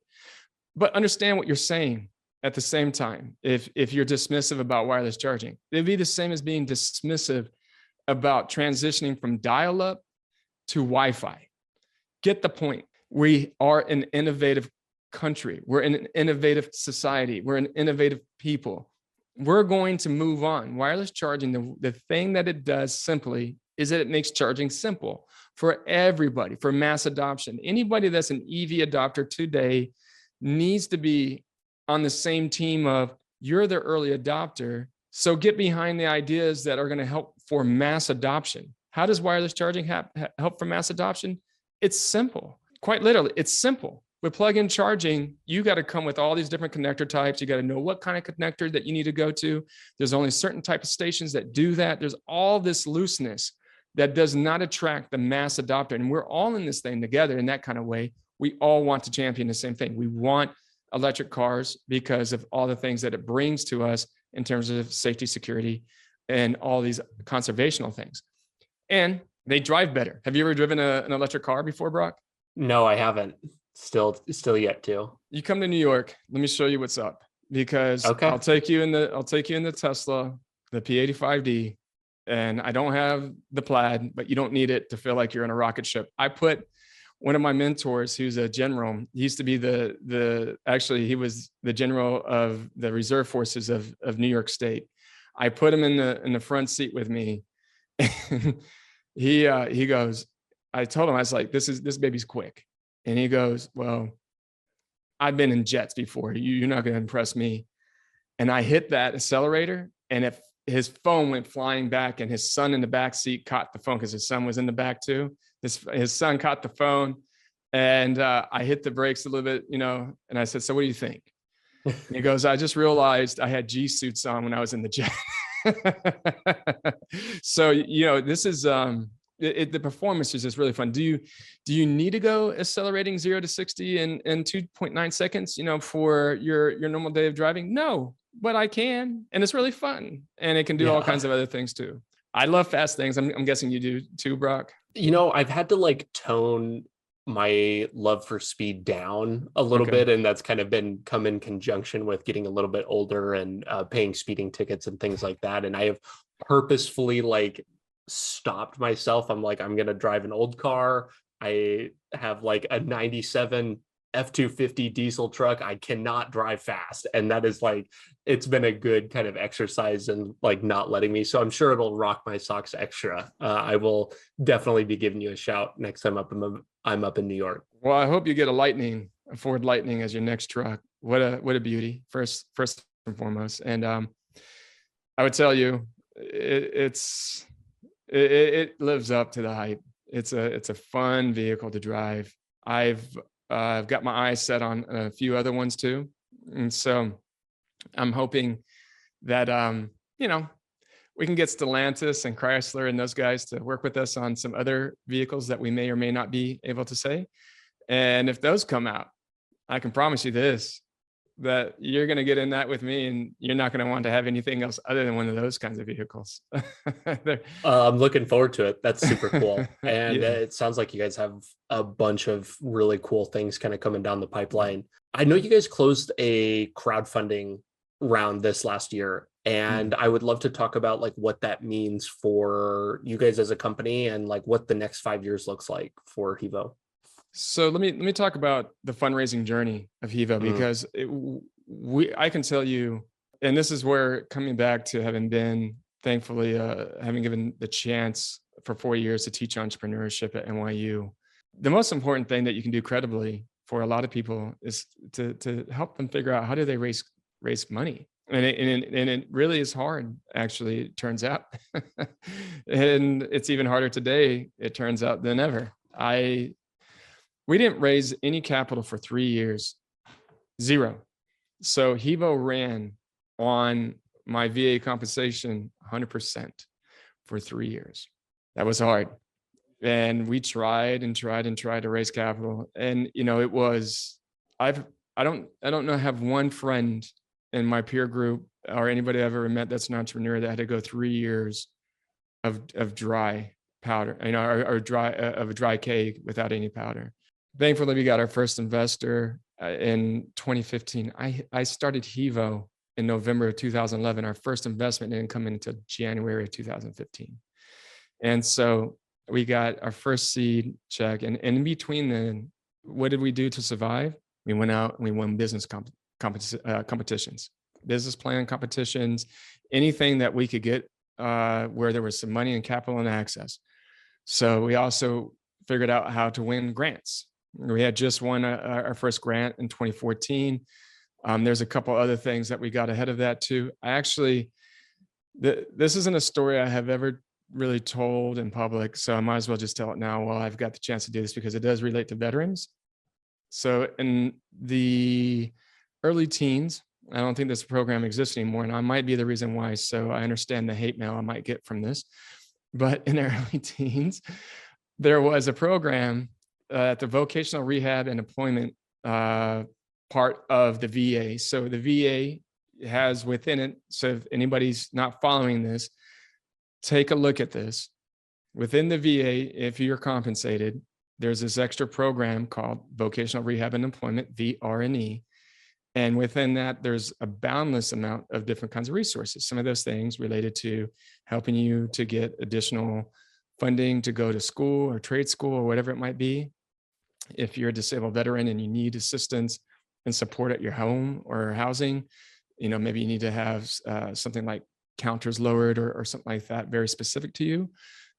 but understand what you're saying at the same time. If you're dismissive about wireless charging, it'd be the same as being dismissive about transitioning from dial-up to Wi-Fi. Get the point. We are an innovative country. We're an innovative society. We're an innovative people. We're going to move on. Wireless charging, the thing that it does simply is that it makes charging simple for everybody, for mass adoption. Anybody that's an EV adopter today needs to be on the same team of, you're the early adopter, so get behind the ideas that are going to help for mass adoption. How does wireless charging help for mass adoption? It's simple. Quite literally, it's simple. With plug-in charging, you got to come with all these different connector types. You got to know what kind of connector that you need to go to. There's only certain type of stations that do that. There's all this looseness that does not attract the mass adopter. And we're all in this thing together in that kind of way. We all want to champion the same thing. We want electric cars because of all the things that it brings to us in terms of safety, security, and all these conservational things. and they drive better. Have you ever driven an electric car before, Brock? No, I haven't. Still yet to. You come to New York, let me show you what's up, because Okay. I'll take you in the Tesla, the P85D, and I don't have the plaid, but you don't need it to feel like you're in a rocket ship. I put one of my mentors, who's a general, he used to be actually he was the general of the reserve forces of New York State. I put him in the front seat with me. And he goes, I told him, I was like, this baby's quick. And he goes, well, I've been in jets before. You're not going to impress me. And I hit that accelerator, and if his phone went flying back, and his son in the back seat caught the phone, because his son was in the back too. His son caught the phone, and I hit the brakes a little bit, and I said, so what do you think? And he goes, I just realized I had G suits on when I was in the jet. So, this is, the performance is just really fun. Do you need to go accelerating 0 to 60 in 2.9 seconds, for your normal day of driving? No, but I can, and it's really fun, and it can do all kinds of other things too. I love fast things. I'm guessing you do too, Brock. I've had to tone my love for speed down a little bit, and that's kind of come in conjunction with getting a little bit older and paying speeding tickets and things like that. And I have purposefully stopped myself. I'm I'm gonna drive an old car. I have a 97 F-250 diesel truck. I cannot drive fast, and that is it's been a good kind of exercise and not letting me. So I'm sure it'll rock my socks extra. I will definitely be giving you a shout next time I'm up in New York. Well, I hope you get a Ford Lightning as your next truck. What a beauty, first and foremost. And I would tell you, it lives up to the hype. It's a fun vehicle to drive. I've got my eyes set on a few other ones too, and so I'm hoping that we can get Stellantis and Chrysler and those guys to work with us on some other vehicles that we may or may not be able to say. And if those come out, I can promise you this, that you're going to get in that with me, and you're not going to want to have anything else other than one of those kinds of vehicles. I'm looking forward to it. That's super cool. And it sounds like you guys have a bunch of really cool things kind of coming down the pipeline. I know you guys closed a crowdfunding round this last year, and I would love to talk about what that means for you guys as a company, and what the next 5 years looks like for HEVO. So let me talk about the fundraising journey of HEVO, because I can tell you, and this is where, coming back to having been, thankfully, having given the chance for 4 years to teach entrepreneurship at NYU, the most important thing that you can do credibly for a lot of people is to help them figure out, how do they raise money. And it really is hard, actually, it turns out. And it's even harder today, it turns out, than ever. We didn't raise any capital for 3 years, zero. So HEVO ran on my VA compensation 100% for 3 years. That was hard. And we tried to raise capital. And, it was, I don't have one friend in my peer group or anybody I've ever met that's an entrepreneur that had to go 3 years of dry powder, or a dry keg without any powder. Thankfully, we got our first investor in 2015. I started HEVO in November of 2011. Our first investment didn't come in until January of 2015. And so we got our first seed check. And in between then, what did we do to survive? We went out and we won business competitions, business plan competitions, anything that we could get where there was some money and capital and access. So we also figured out how to win grants. We had just won our first grant in 2014. There's a couple other things that we got ahead of that too. This isn't a story I have ever really told in public, so I might as well just tell it now while I've got the chance to do this, because it does relate to veterans. So in the early teens, I don't think this program exists anymore, and I might be the reason why, so I understand the hate mail I might get from this. But in the early teens, there was a program at the vocational rehab and employment part of the VA. So the VA has within it, so if anybody's not following this, take a look at this. Within the VA, if you're compensated, there's this extra program called Vocational Rehab and Employment, VRNE. And within that, there's a boundless amount of different kinds of resources. Some of those things related to helping you to get additional funding to go to school or trade school or whatever it might be. If you're a disabled veteran and you need assistance and support at your home or housing, maybe you need to have something like counters lowered or something like that, very specific to you.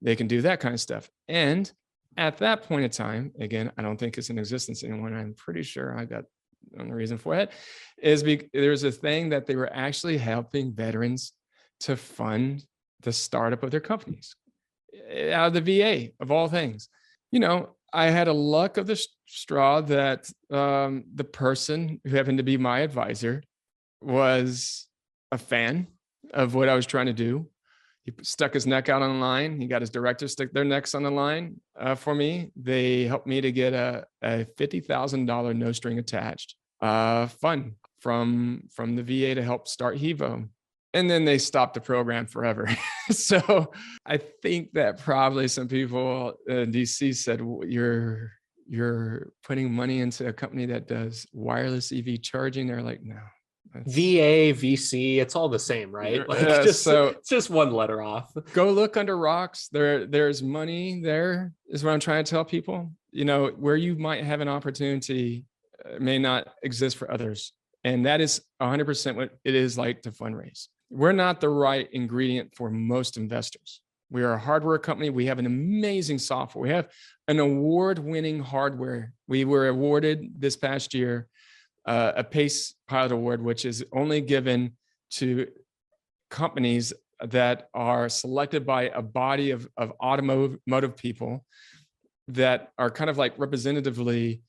They can do that kind of stuff. And at that point in time, again, I don't think it's in existence anymore. I'm pretty sure I got the reason for it is there's a thing that they were actually helping veterans to fund the startup of their companies out of the VA, of all things. I had a luck of the straw that the person who happened to be my advisor was a fan of what I was trying to do. He stuck his neck out on the line. He got his directors stick their necks on the line for me. They helped me to get a $50,000 no string attached fund from the VA to help start HEVO. And then they stopped the program forever. So I think that probably some people in DC said, you're putting money into a company that does wireless EV charging. They're like, no. VA, VC, it's all the same, right? Like it's just one letter off. Go look under rocks. There's money there, is what I'm trying to tell people. Where you might have an opportunity may not exist for others. And that is 100% what it is like to fundraise. We're not the right ingredient for most investors. We are a hardware company. We have an amazing software. We have an award-winning hardware. We were awarded this past year a PACE Pilot Award, which is only given to companies that are selected by a body of automotive people that are kind of like representatively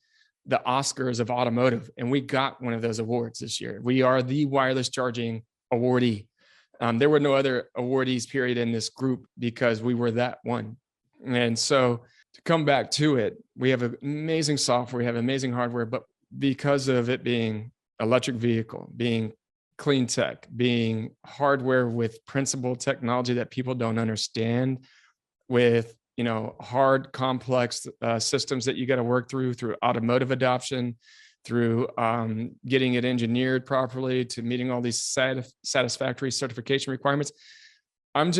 the Oscars of automotive. And we got one of those awards this year. We are the wireless charging awardee. There were no other awardees, period, in this group because we were that one. And so to come back to it, we have amazing software, we have amazing hardware, but because of it being electric vehicle, being clean tech, being hardware with principled technology that people don't understand, with hard, complex systems that you got to work through automotive adoption, through getting it engineered properly, to meeting all these satisfactory certification requirements. I'm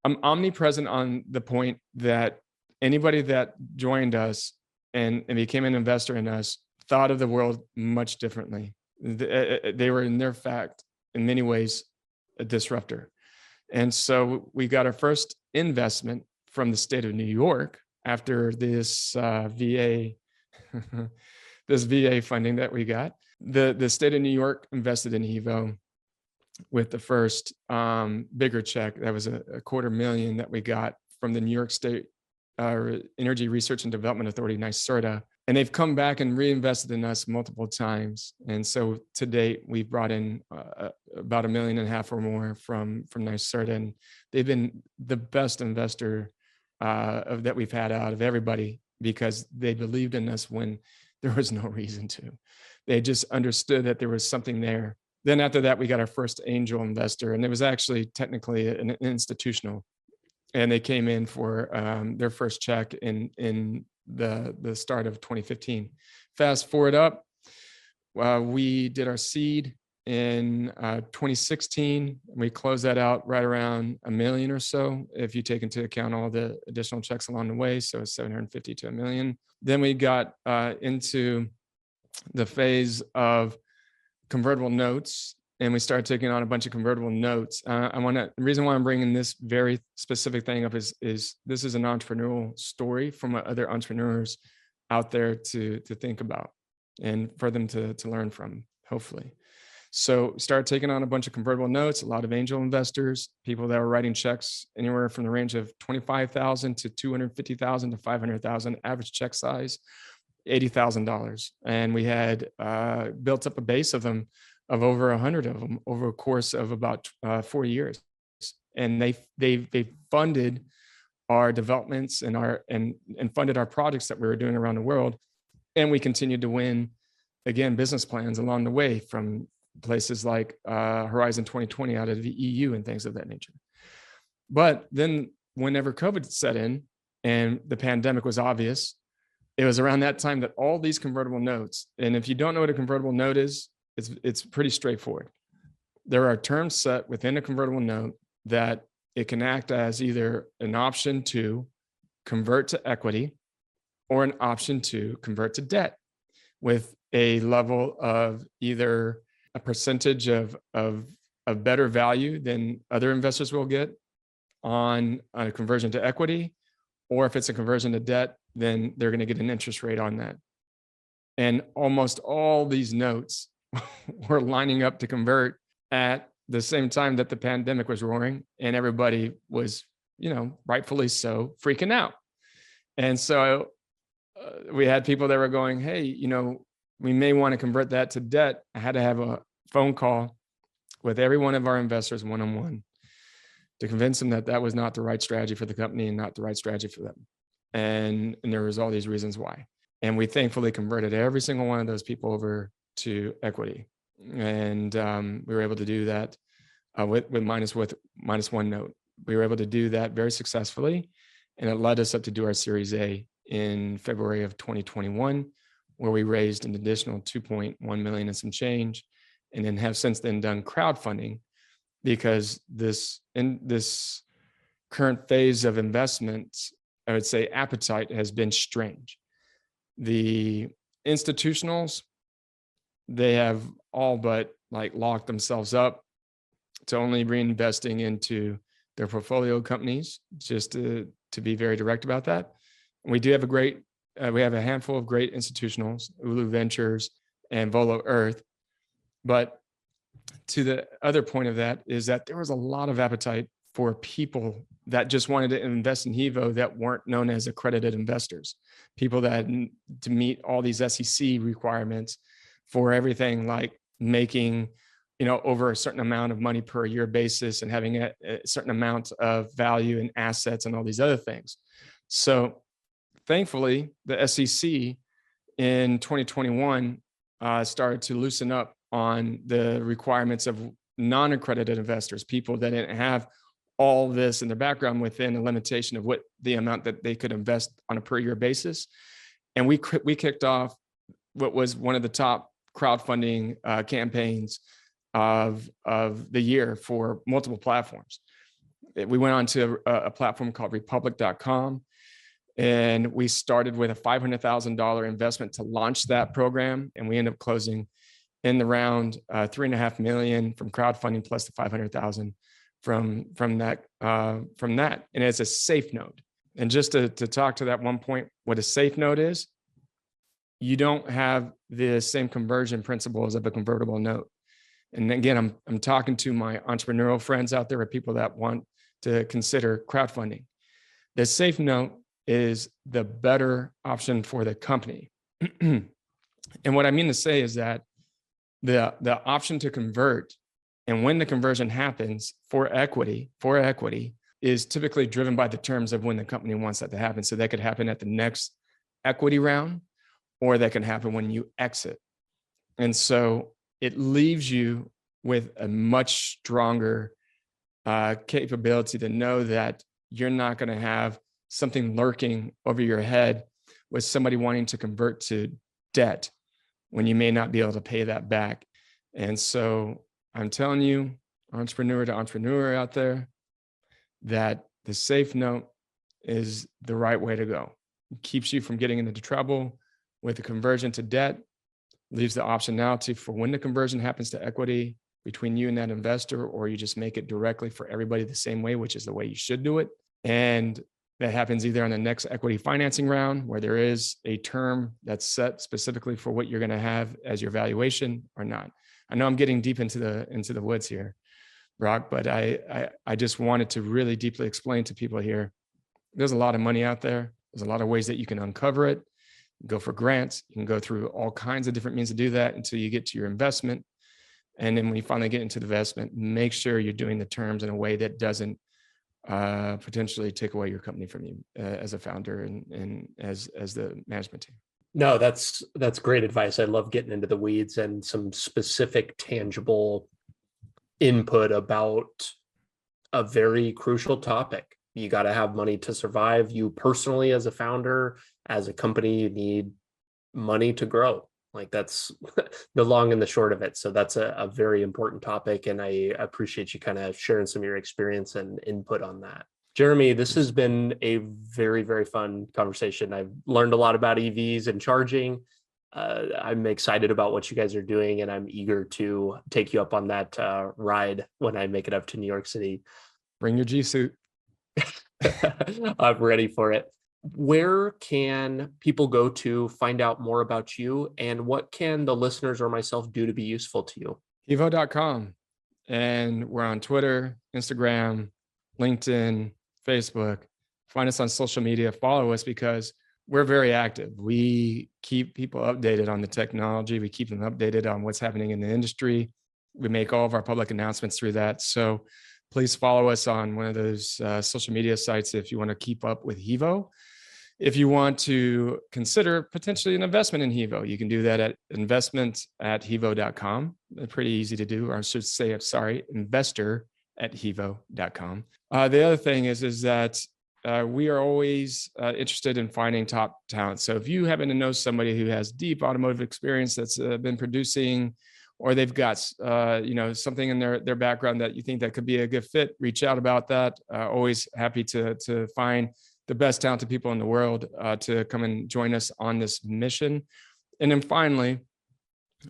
omnipresent on the point that anybody that joined us and became an investor in us thought of the world much differently. They were in their fact, in many ways, a disruptor. And so we got our first investment from the state of New York after this VA this VA funding that we got. The state of New York invested in HEVO with the first bigger check. That was a $250,000 that we got from the New York State Energy Research and Development Authority, NYSERDA. And they've come back and reinvested in us multiple times. And so to date, we've brought in about $1.5 million or more from NYSERDA. And they've been the best investor that we've had out of everybody, because they believed in us when there was no reason to. They just understood that there was something there. Then after that, we got our first angel investor, and it was actually technically an institutional. And they came in for their first check in the start of 2015. Fast forward up, we did our seed in 2016. We closed that out right around $1 million or so, if you take into account all the additional checks along the way. So 750 to $1 million. Then we got into the phase of convertible notes, and we started taking on a bunch of convertible notes. The reason why I'm bringing this very specific thing up is this is an entrepreneurial story from other entrepreneurs out there to think about and for them to learn from, hopefully. So start taking on a bunch of convertible notes, a lot of angel investors, people that were writing checks anywhere from the range of $25,000 to $250,000 to $500,000, average check size, $80,000. And we had built up a base of them, of over 100 of them over a course of about 4 years. And they funded our developments and funded our projects that we were doing around the world. And we continued to win, again, business plans along the way from places like Horizon 2020 out of the EU and things of that nature. But then whenever COVID set in, and the pandemic was obvious. It was around that time that all these convertible notes, and if you don't know what a convertible note is, it's pretty straightforward. There are terms set within a convertible note that it can act as either an option to convert to equity or an option to convert to debt with a level of either a percentage of better value than other investors will get on a conversion to equity, or if it's a conversion to debt, then they're going to get an interest rate on that. And almost all these notes were lining up to convert at the same time that the pandemic was roaring, and everybody was, rightfully so, freaking out. And so we had people that were going, hey, we may want to convert that to debt. I had to have a phone call with every one of our investors one-on-one to convince them that that was not the right strategy for the company and not the right strategy for them. And there was all these reasons why. And we thankfully converted every single one of those people over to equity. And we were able to do that with minus one note. We were able to do that very successfully. And it led us up to do our Series A in February of 2021, where we raised an additional 2.1 million and some change, and then have since then done crowdfunding, because in this current phase of investments, I would say appetite has been strange. The institutionals, they have all but locked themselves up to only reinvesting into their portfolio companies, just to be very direct about that. We do have we have a handful of great institutionals, Ulu Ventures and Volo Earth. But to the other point of that is that there was a lot of appetite for people that just wanted to invest in HEVO that weren't known as accredited investors, people that had to meet all these SEC requirements for everything like making, over a certain amount of money per year basis and having a certain amount of value in assets and all these other things. So thankfully, the SEC in 2021 started to loosen up on the requirements of non-accredited investors, people that didn't have all this in their background within a limitation of what the amount that they could invest on a per year basis. And we kicked off what was one of the top crowdfunding campaigns of the year for multiple platforms. We went on to a platform called republic.com, and we started with a $500,000 investment to launch that program. And we ended up closing in the round 3.5 million from crowdfunding plus the 500,000 from that. And it's a safe note. And just to talk to that one point, what a safe note is, you don't have the same conversion principles of a convertible note. And again, I'm talking to my entrepreneurial friends out there, or people that want to consider crowdfunding. The safe note is the better option for the company. And what I mean to say is that the option to convert, and when the conversion happens for equity is typically driven by the terms of when the company wants that to happen. So that could happen at the next equity round, or that can happen when you exit. And so it leaves you with a much stronger capability to know that you're not going to have something lurking over your head with somebody wanting to convert to debt when you may not be able to pay that back. And so I'm telling you, entrepreneur to entrepreneur out there, that the safe note is the right way to go. It keeps you from getting into trouble with the conversion to debt, leaves the optionality for when the conversion happens to equity between you and that investor, or you just make it directly for everybody the same way, which is the way you should do it. And that happens either on the next equity financing round, where there is a term that's set specifically for what you're going to have as your valuation, or not. I know I'm getting deep into the woods here, Brock, but I just wanted to really deeply explain to people here, there's a lot of money out there. There's a lot of ways that you can uncover it. Go for grants. You can go through all kinds of different means to do that until you get to your investment. And then when you finally get into the investment, make sure you're doing the terms in a way that doesn't potentially take away your company from you as a founder and as the management team. No, that's great advice. I love getting into the weeds and some specific tangible input about a very crucial topic. You got to have money to survive. You personally, as a founder, as a company, you need money to grow. Like that's the long and the short of it. So that's a very important topic. And I appreciate you kind of sharing some of your experience and input on that. Jeremy, this has been a very, very fun conversation. I've learned a lot about EVs and charging. I'm excited about what you guys are doing, and I'm eager to take you up on that ride when I make it up to New York City. Bring your G suit. I'm ready for it. Where can people go to find out more about you, and what can the listeners or myself do to be useful to you? HEVO.com. And we're on Twitter, Instagram, LinkedIn, Facebook. Find us on social media. Follow us because we're very active. We keep people updated on the technology. We keep them updated on what's happening in the industry. We make all of our public announcements through that. So please follow us on one of those social media sites if you want to keep up with HEVO. If you want to consider potentially an investment in HEVO, you can do that at investment@hevo.com. Pretty easy to do, or I should say, investor@hevo.com. The other thing is that we are always interested in finding top talent. So if you happen to know somebody who has deep automotive experience that's been producing, or they've got something in their background that you think that could be a good fit, reach out about that. Always happy to find the best talented people in the world to come and join us on this mission. And then finally,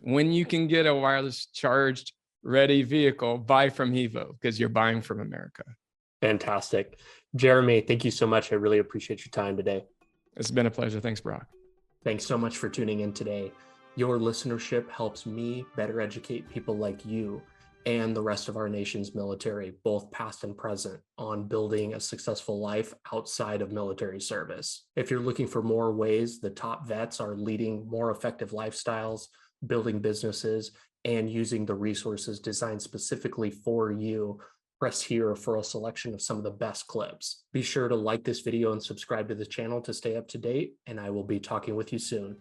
when you can get a wireless charged ready vehicle, buy from HEVO because you're buying from America. Fantastic. Jeremy, thank you so much. I really appreciate your time today. It's been a pleasure. Thanks, Brock. Thanks so much for tuning in today. Your listenership helps me better educate people like you and the rest of our nation's military, both past and present, on building a successful life outside of military service. If you're looking for more ways the top vets are leading more effective lifestyles, building businesses, and using the resources designed specifically for you, press here for a selection of some of the best clips. Be sure to like this video and subscribe to the channel to stay up to date, and I will be talking with you soon.